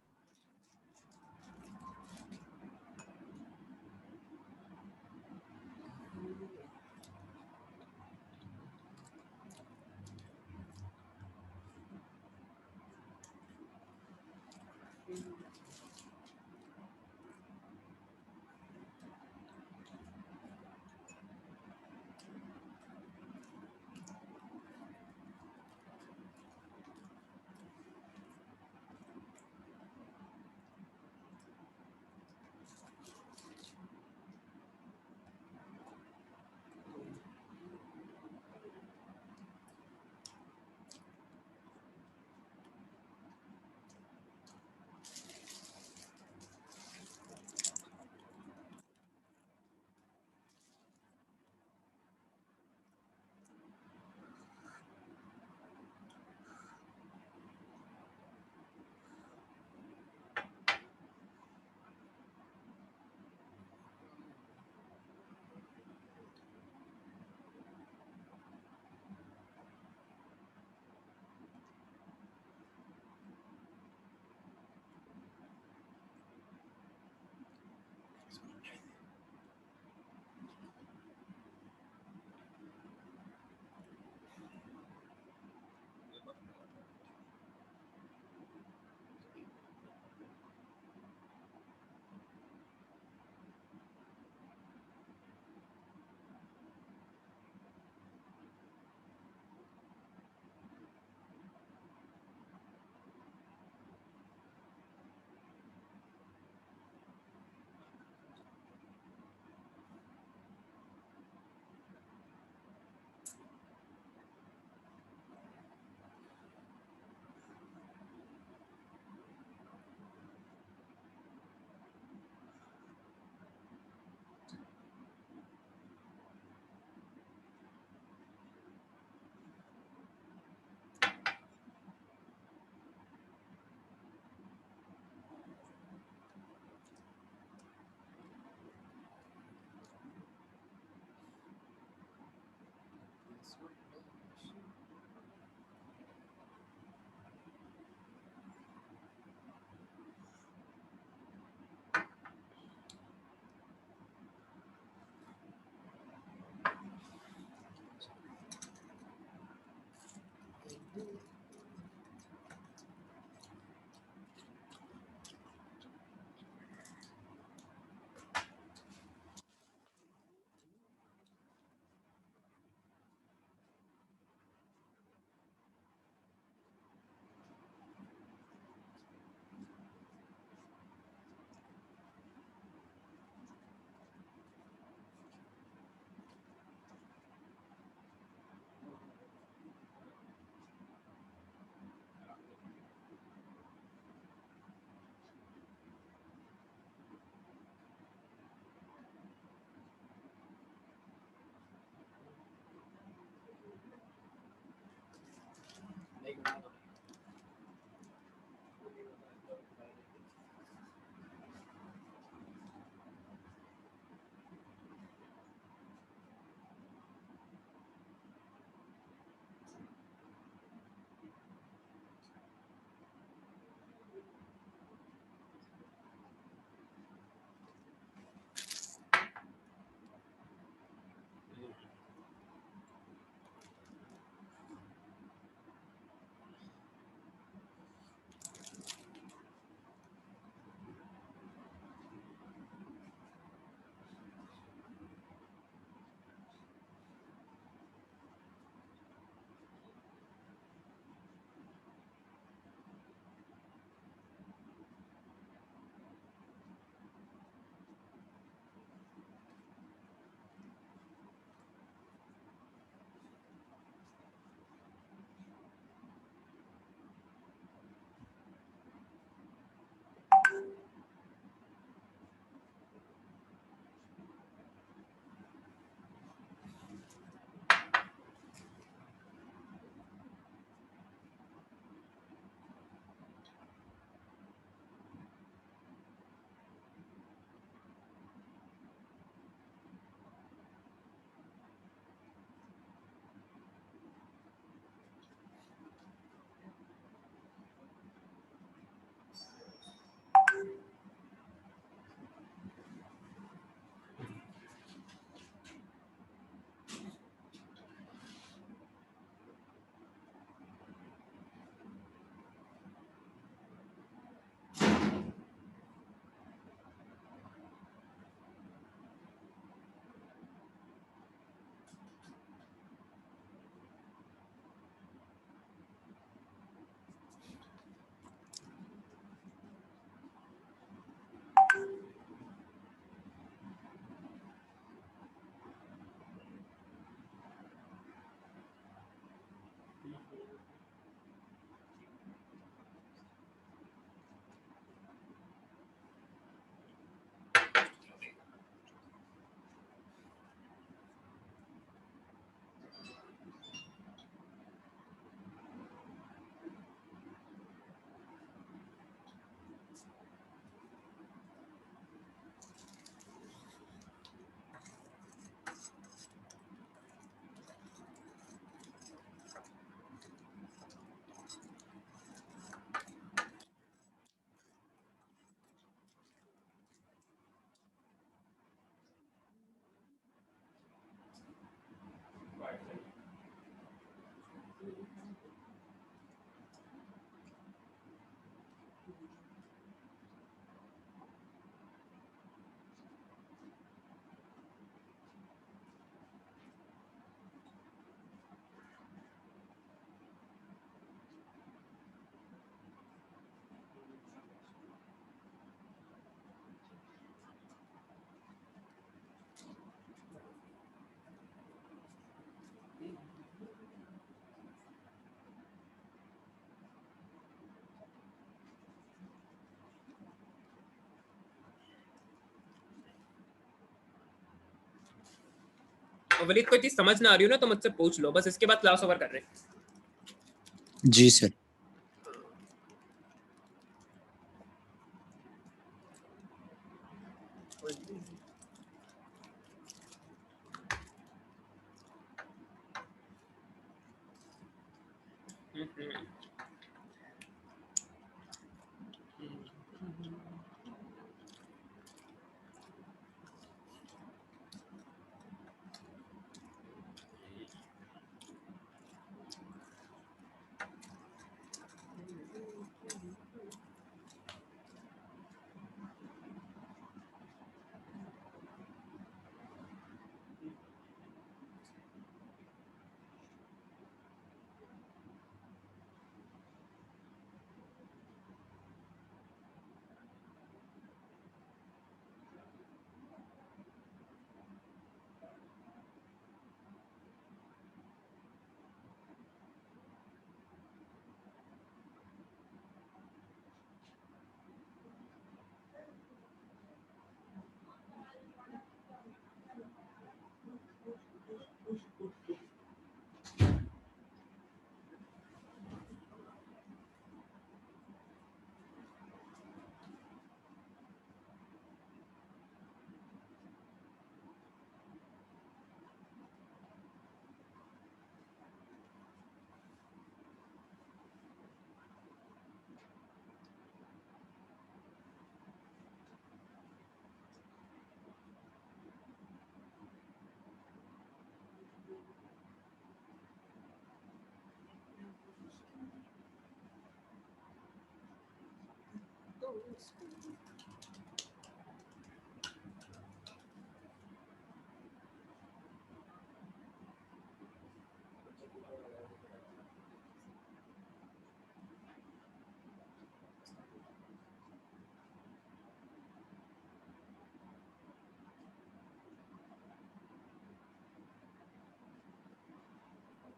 वलीद कोई चीज समझ ना आ रही हो ना तो मुझसे पूछ लो, बस इसके बाद क्लास ओवर कर रहे हैं। जी सर।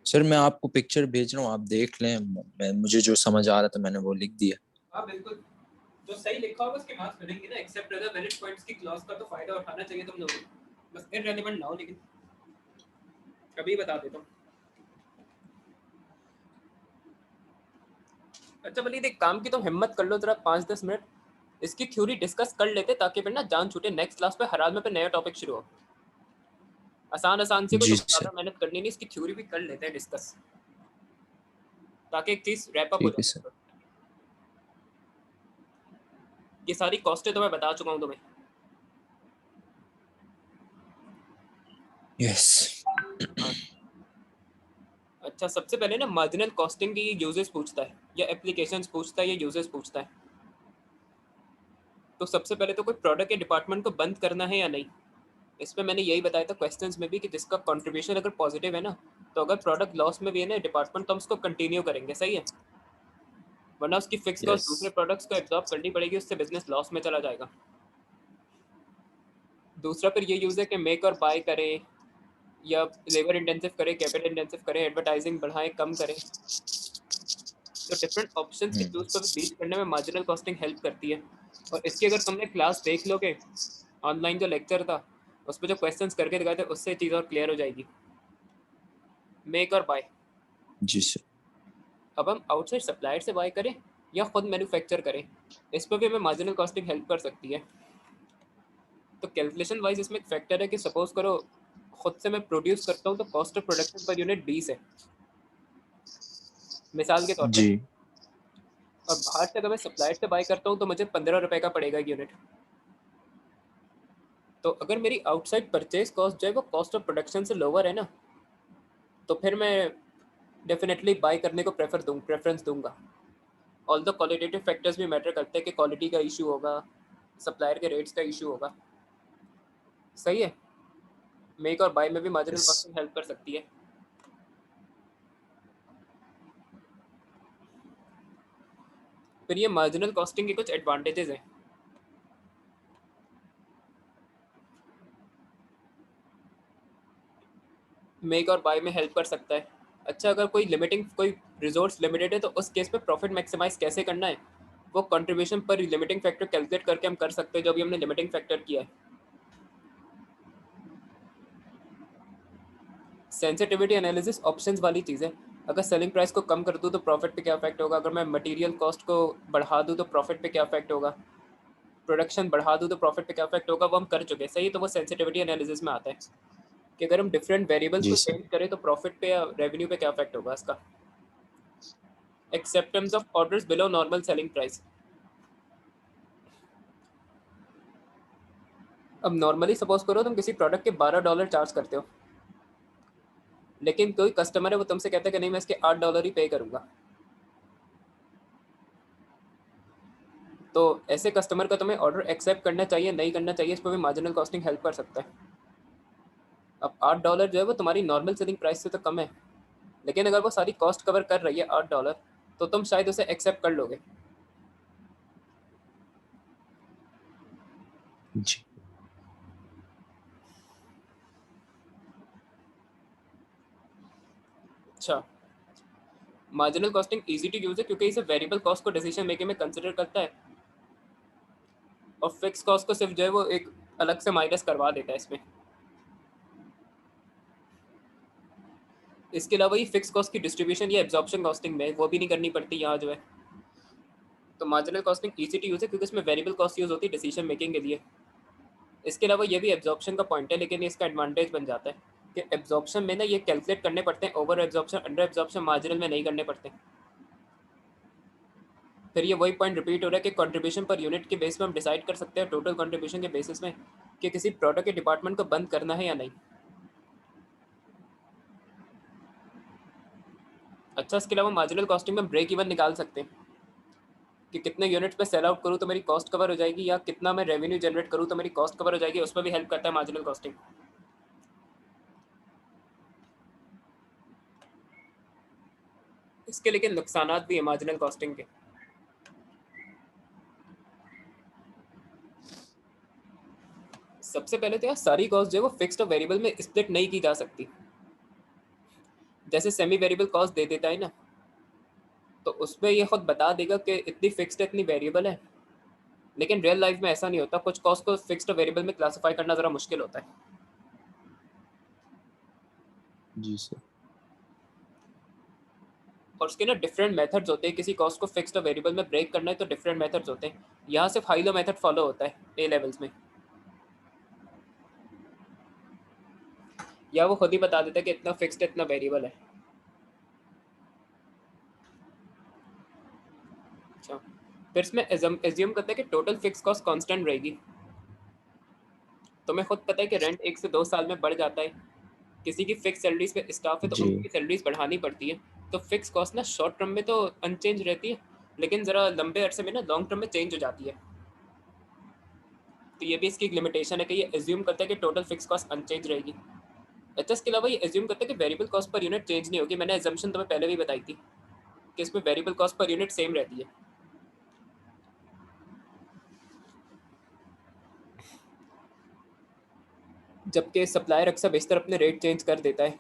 सर मैं आपको पिक्चर भेज रहा हूँ, आप देख लें। मुझे जो समझ आ रहा था मैंने वो लिख दिया। हाँ बिल्कुल, जो सही लिखा होगा उसके मार्क्स मिलेंगे ना। एक्सेप्ट अदर वैलिड पॉइंट्स की क्लॉज का तो फायदा उठाना चाहिए तुम लोगों को, बस इररिलेवेंट ना हो। लेकिन कभी बता देता हूँ। अच्छा वलीद एक काम की तुम हिम्मत कर लो जरा 5-10 मिनट इसकी थ्योरी डिस्कस कर लेते, ताकि फिर ना जान छूटे नेक्स्ट क्लास पे हराल में पे नया टॉपिक शुरू हो। आसान आसान से कोई जी तुम्हें सर। ज्यादा मेहनत करनी नहीं, इसकी थ्योरी भी कर लेते हैं डिस्कस, ताकि एक चीज रैप अप हो ठीक है सर। जाए। ये सारी कॉस्टें तो मैं बता चुका हूँ तुम्हें। यस। हाँ। अच्छा सबसे पहले ना मार्जिनल कॉस्टिंग की यूजेस पूछता है, या एप्लीकेशंस पूछता है, या यूजेस पूछता है। तो सबसे पहले तो कोई प्रोडक्ट या डिपार्टमेंट को बंद करना है या नहीं। इसमें मैंने यही बताया था क्वेश्चंस में भी कि जिसका कंट्रीब्यूशन अगर पॉजिटिव है ना, तो अगर प्रोडक्ट लॉस में भी है ना डिपार्टमेंट, तो हम उसको कंटिन्यू करेंगे, सही है। वरना उसकी फिक्स कॉस्ट यस। दूसरे प्रोडक्ट्स को एब्जॉर्ब करनी पड़ेगी, उससे बिजनेस लॉस में चला जाएगा। दूसरा फिर ये यूज है कि मेक और बाय करें, या लेबर इंटेंसिव करें, कैपिटल इंटेंसिव करें, एडवर्टाइजिंग बढ़ाएं कम करें। तो डिफरेंट ऑप्शंस के चूज पर बीच करने में मार्जिनल कॉस्टिंग हेल्प करती है। और इसकी अगर तुमने क्लास देख लोगे, ऑनलाइन जो लेक्चर था उसमें जो क्वेश्चंस करके दिखाए थे, उससे चीज़ और क्लियर हो जाएगी। मेक और बाय, जी सर। अब हम आउटसाइड सप्लायर से बाय करें या खुद मैन्युफैक्चर करें, इस पर भी हमें मार्जिनल कॉस्टिंग हेल्प कर सकती है। तो कैलकुलेशन वाइज इसमें एक फैक्टर है कि सपोज करो खुद से मैं प्रोड्यूस करता हूँ तो cost of production per unit 20 है, मिसाल के तौर पे। जी। और बाहर से अगर मैं सप्लायर से बाय करता हूँ तो मुझे 15 रुपये का पड़ेगा एक यूनिट। तो अगर मेरी आउटसाइड परचेज कॉस्ट जो है वो कॉस्ट ऑफ प्रोडक्शन से लोअर है ना, तो फिर मैं डेफिनेटली बाय करने को प्रेफरेंस दूंगा। ऑल द क्वालिटेटिव फैक्टर्स भी मैटर करते हैं कि क्वालिटी का इशू होगा, सप्लायर के रेट्स का इशू होगा, सही है। मेक और बाय में भी मार्जिनल यस। कॉस्टिंग हेल्प कर सकती है। फिर ये मार्जिनल कॉस्टिंग के कुछ एडवांटेजेस हैं। मेक और बाय में हेल्प कर सकता है। अच्छा अगर कोई लिमिटिंग कोई रिजोर्स लिमिटेड है तो उस केस में प्रॉफिट मैक्सिमाइज कैसे करना है, वो कंट्रीब्यूशन पर लिमिटिंग फैक्टर कैलकुलेट करके हम कर सकते हैं, जो भी हमने लिमिटिंग फैक्टर किया है। सेंसिटिविटी एनालिसिस ऑप्शंस वाली चीज़ है। अगर सेलिंग प्राइस को कम कर दूँ तो प्रॉफिट पे क्या इफेक्ट होगा, अगर मैं मटेरियल कॉस्ट को बढ़ा दूँ तो प्रॉफिट पे क्या इफेक्ट होगा, प्रोडक्शन बढ़ा दूँ तो प्रॉफिट पे क्या इफेक्ट होगा, वो हम कर चुके हैं सही। तो वो सेंसिटिविटी एनालिसिस में आता है कि अगर हम डिफरेंट वेरिएबल्स जी को सर। चेंज करें तो प्रॉफिट पे या रेवेन्यू पे क्या इफेक्ट होगा इसका। Acceptance of orders below normal selling price. अब नॉर्मली सपोज करो तुम किसी प्रोडक्ट के $12 चार्ज करते हो, लेकिन कोई कस्टमर है वो तुमसे कहता है कि नहीं मैं इसके $8 ही पे करूंगा, तो ऐसे कस्टमर का तुम्हें ऑर्डर एक्सेप्ट करना चाहिए नहीं करना चाहिए, इस पर भी मार्जिनल कॉस्टिंग हेल्प कर सकता है। अब $8 जो है वो तुम्हारी नॉर्मल सेलिंग प्राइस से तो कम है, लेकिन अगर वो सारी कॉस्ट कवर कर रही है $8, तो तुम शायद उसे एक्सेप्ट कर लोगे। जी अच्छा, marginal costing easy to use है क्योंकि इसे वेरिएबल कॉस्ट को डिसीजन मेकिंग में कंसिडर करता है, और फिक्स कॉस्ट को सिर्फ जो है वो एक अलग से माइनस करवा देता है इसमें। इसके अलावा ये फिक्स कॉस्ट की डिस्ट्रीब्यूशन या एब्जॉर्प्शन कॉस्टिंग में वो भी नहीं करनी पड़ती यहाँ जो है। तो marginal costing easy to use है क्योंकि इसमें वेरिएबल कॉस्ट यूज होती है डिसीजन मेकिंग के लिए। इसके अलावा ये भी एब्जॉर्प्शन का पॉइंट है, लेकिन इसका एडवांटेज बन जाता है कि एब्जॉर्प्शन में ना ये कैलकुलेट करने पड़ते हैं, over absorption under absorption marginal में नहीं करने पड़ते। फिर ये वही पॉइंट रिपीट हो रहा है कि कंट्रीब्यूशन पर यूनिट के बेस में हम डिसाइड कर सकते हैं टोटल कंट्रीब्यूशन के बेसिस में कि किसी प्रोडक्ट के डिपार्टमेंट को बंद करना है या नहीं। अच्छा, इसके अलावा मार्जिनल कॉस्टिंग में ब्रेक इवन निकाल सकते हैं कि कितने यूनिट्स पे सेल आउट करूँ तो मेरी कॉस्ट कवर हो जाएगी, या कितना मैं रेवेन्यू जनरेट करूँ तो मेरी कॉस्ट कवर हो जाएगी, उस पर भी हेल्प करता है मार्जिनल कॉस्टिंग। इसके लेकिन नुकसान भी है मार्जिनल कॉस्टिंग के। सबसे पहले तो यार सारी कॉस्ट जो है वो फिक्स्ड और वेरिएबल में स्प्लिट नहीं की जा सकती। जैसे सेमी वेरिएबल कॉस्ट दे देता है ना, तो उसमें ये खुद बता देगा कि इतनी फिक्स्ड है इतनी वेरिएबल है, लेकिन रियल लाइफ में ऐसा नहीं होता। कुछ कॉस्ट को फिक्स्ड और वेरिएबल में क्लासिफाई करना ज़रा मुश्किल होता है। जी सर। और उसके ना डिफरेंट मेथड्स होते हैं, किसी कॉस्ट को फिक्स्ड और वेरिएबल में ब्रेक करना है तो डिफरेंट मेथड्स होते हैं। यहाँ सिर्फ हाई लो मेथड फॉलो होता है ए लेवल्स में, या वो खुद ही बता देता है कि इतना फिक्स्ड है इतना वेरिएबल है। अच्छा, फिर इसमें एज्यूम करते हैं कि टोटल फिक्स कॉस्ट कांस्टेंट रहेगी। तुम्हें खुद पता है कि रेंट 1 से 2 साल में बढ़ जाता है। किसी की फिक्स सैलरीज पे स्टाफ है तो जी उनकी सैलरीज बढ़ानी पड़ती है। तो फिक्स कॉस्ट ना शॉर्ट टर्म में तो अनचेंज रहती है, लेकिन ज़रा लंबे अरसे में ना लॉन्ग टर्म में चेंज हो जाती है। तो ये भी इसकी एक लिमिटेशन है कि ये एज्यूम करता है कि टोटल फिक्स कॉस्ट अनचेंज रहेगी। अच्छा, इसके अलावा ये एज्यूम करता है कि variable cost per unit change नहीं होगी। मैंने एजम्पशन तुम्हें पहले भी बताई थी कि इसमें variable cost per unit same रहती है। जबकि सप्लायर अक्सर बेशतर अपने रेट चेंज कर देता है।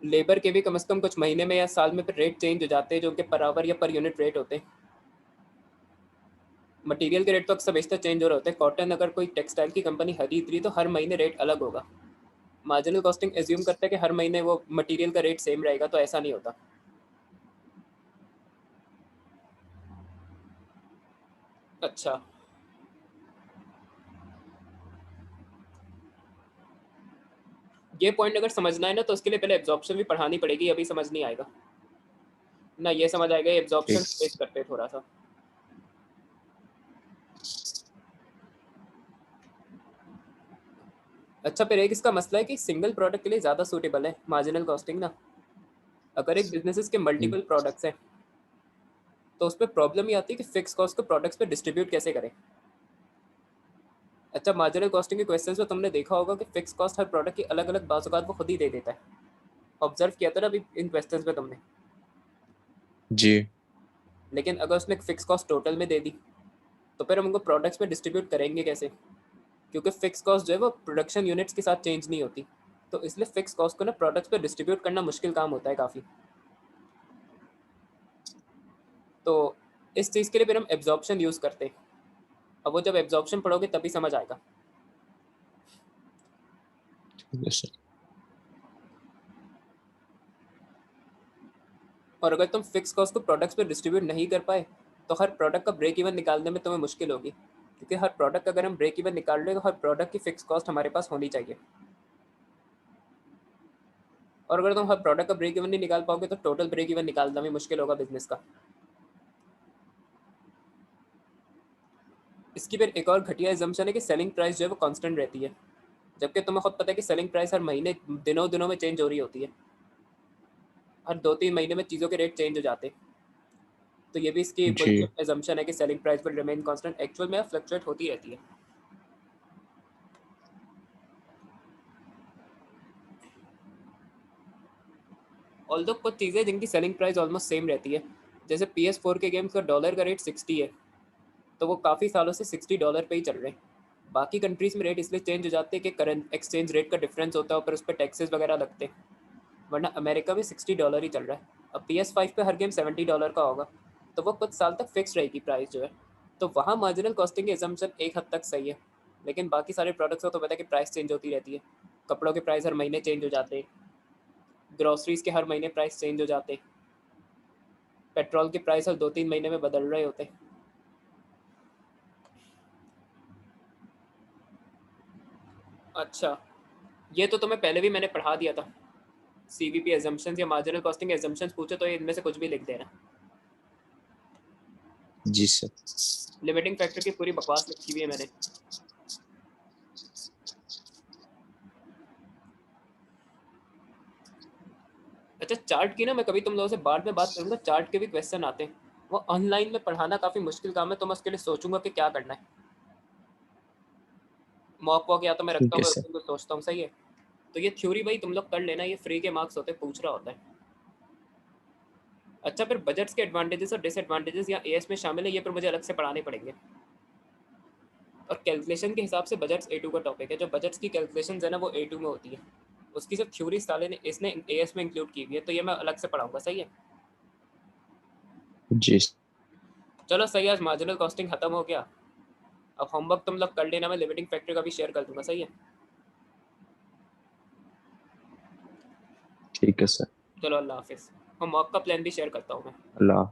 लेबर के भी कम से कम कुछ महीने में या साल में फिर रेट चेंज हो जाते हैं जो उनके पर आवर या पर यूनिट रेट होते हैं। मटेरियल के रेट तो अक्सर बेशतर चेंज हो रहे होते हैं। कॉटन अगर कोई टेक्सटाइल की कंपनी खरीद रही तो हर महीने रेट अलग होगा। मार्जिनल कॉस्टिंग एज्यूम करता है कि हर महीने वो मटेरियल का रेट सेम रहेगा, तो ऐसा नहीं होता। अच्छा, ये पॉइंट अगर समझना है ना तो उसके लिए पहले एब्जॉर्प्शन भी पढ़ानी पड़ेगी, अभी समझ नहीं आएगा ना। ये समझ आएगा एब्जॉर्प्शन ठीक। फेस करते हैं थोड़ा सा। अच्छा, फिर एक इसका मसला है कि सिंगल प्रोडक्ट के लिए ज़्यादा सूटेबल है मार्जिनल कॉस्टिंग ना। अगर एक बिजनेसेस के हम्म, मल्टीपल प्रोडक्ट्स हैं तो उस पर प्रॉब्लम ये आती है कि फिक्स कॉस्ट को प्रोडक्ट्स पे डिस्ट्रीब्यूट कैसे करें। अच्छा, मार्जिनल कॉस्टिंग के क्वेश्चंस में तुमने देखा होगा कि फिक्स कॉस्ट हर प्रोडक्ट की अलग अलग बाजुकात वो खुद ही दे देता है। ऑब्जर्व किया था ना अभी इन क्वेश्चंस में तुमने। जी लेकिन अगर उसने फिक्स कॉस्ट टोटल में दे दी तो फिर हम उनको प्रोडक्ट्स में डिस्ट्रीब्यूट करेंगे कैसे, क्योंकि फिक्स कॉस्ट जो है वो प्रोडक्शन यूनिट्स के साथ चेंज नहीं होती। तो इसलिए फिक्स कॉस्ट को ना प्रोडक्ट्स पे डिस्ट्रीब्यूट करना मुश्किल काम होता है काफ़ी। तो इस चीज़ के लिए फिर हम एब्जॉर्प्शन यूज़ करते हैं। अब वो जब एब्जॉर्प्शन पढ़ोगे तभी समझ आएगा। ठीक है सर। और अगर तुम फिक्स कॉस्ट को प्रोडक्ट्स पे डिस्ट्रीब्यूट नहीं कर पाए तो हर प्रोडक्ट का ब्रेक इवन निकालने में तुम्हें मुश्किल होगी, क्योंकि हर प्रोडक्ट अगर हम ब्रेक इवन निकाल रहे हैं तो हर प्रोडक्ट की फिक्स कॉस्ट हमारे पास होनी चाहिए, और अगर तुम हर प्रोडक्ट का ब्रेक इवन नहीं निकाल पाओगे तो टोटल ब्रेक इवन निकालना भी मुश्किल होगा बिजनेस का। इसकी फिर एक और घटिया एजम्पशन है कि सेलिंग प्राइस जो है वो कांस्टेंट रहती है, जबकि तुम्हें खुद पता है कि सेलिंग प्राइस हर महीने दिनों दिनों में चेंज हो रही होती है, हर 2-3 महीने में चीज़ों के रेट चेंज हो जाते हैं। तो ये भी इसकी जी। बुलशिट एजम्पशन है कि selling price will remain constant, actual में फ्लक्चुएट होती रहती है। ऑल्दो कुछ चीज़ें जिनकी सेलिंग प्राइस ऑलमोस्ट सेम रहती है, जैसे PS4 के गेम्स का डॉलर का रेट 60 है, तो वो काफ़ी सालों से $60 पे ही चल रहे हैं। बाकी कंट्रीज़ में रेट इसलिए चेंज हो जाते हैं कि करंट एक्सचेंज रेट का डिफरेंस होता है और उस पर टैक्सेस वगैरह लगते हैं, वरना अमेरिका में $60 ही चल रहा है। अब PS5 पे हर गेम $70 का होगा, तो वो कुछ साल तक फिक्स रहेगी प्राइस जो है, तो वहाँ मार्जिनल कॉस्टिंग की एजम्पशन एक हद तक सही है। लेकिन बाकी सारे प्रोडक्ट्स को तो पता है कि प्राइस चेंज होती रहती है, कपड़ों के प्राइस हर महीने चेंज हो जाते हैं, ग्रॉसरीज के हर महीने प्राइस चेंज हो जाते हैं, पेट्रोल के प्राइस हर 2-3 महीने में बदल रहे होते हैं। अच्छा, ये तो तुम्हें पहले भी मैंने पढ़ा दिया था। CVP एजम्पशंस या मार्जिनल कॉस्टिंग एजम्पशंस पूछे तो ये इनमें से कुछ भी लिख देना। जी सर। लिमिटिंग फैक्टर की पूरी बकवास लिखी हुई है मैंने। अच्छा, चार्ट की ना मैं कभी तुम लोगों से बाद में बात करूंगा, चार्ट के भी क्वेश्चन आते हैं, वो ऑनलाइन में पढ़ाना काफ़ी मुश्किल काम है, तो मैं उसके लिए सोचूंगा कि क्या करना है। मॉक वॉक या तो मैं रखता ठीक है हूँ या उस सर। दिन कुछ सोचता हूँ, सही है। तो ये थ्योरी भाई तुम लोग कर लेना, ये फ्री के मार्क्स होते हैं, पूछ रहा होता है। अच्छा, फिर बजट्स के एडवांटेजेस और डिसएडवांटेजेस या एएस में शामिल है, ये पर मुझे अलग से पढ़ाने पड़ेंगे। और कैलकुलेशन के हिसाब से बजट्स A2 का टॉपिक है, जो बजट्स की कैलकुलेशन है ना वो A2 में होती है, उसकी सिर्फ थ्योरी साले ने इसने एएस में इंक्लूड की हुई है, तो ये मैं अलग से पढ़ाऊंगा, सही है। जी। चलो सही है, आज मार्जिनल कॉस्टिंग खत्म हो गया। अब होमवर्क तुम लोग कर लेना, मैं लिमिटिंग फैक्टर का भी शेयर कर दूंगा, सही है। ठीक है सर। चलो अल्लाह हाफिज़। होमवर्क का प्लान भी शेयर करता हूँ मैं। अल्लाह।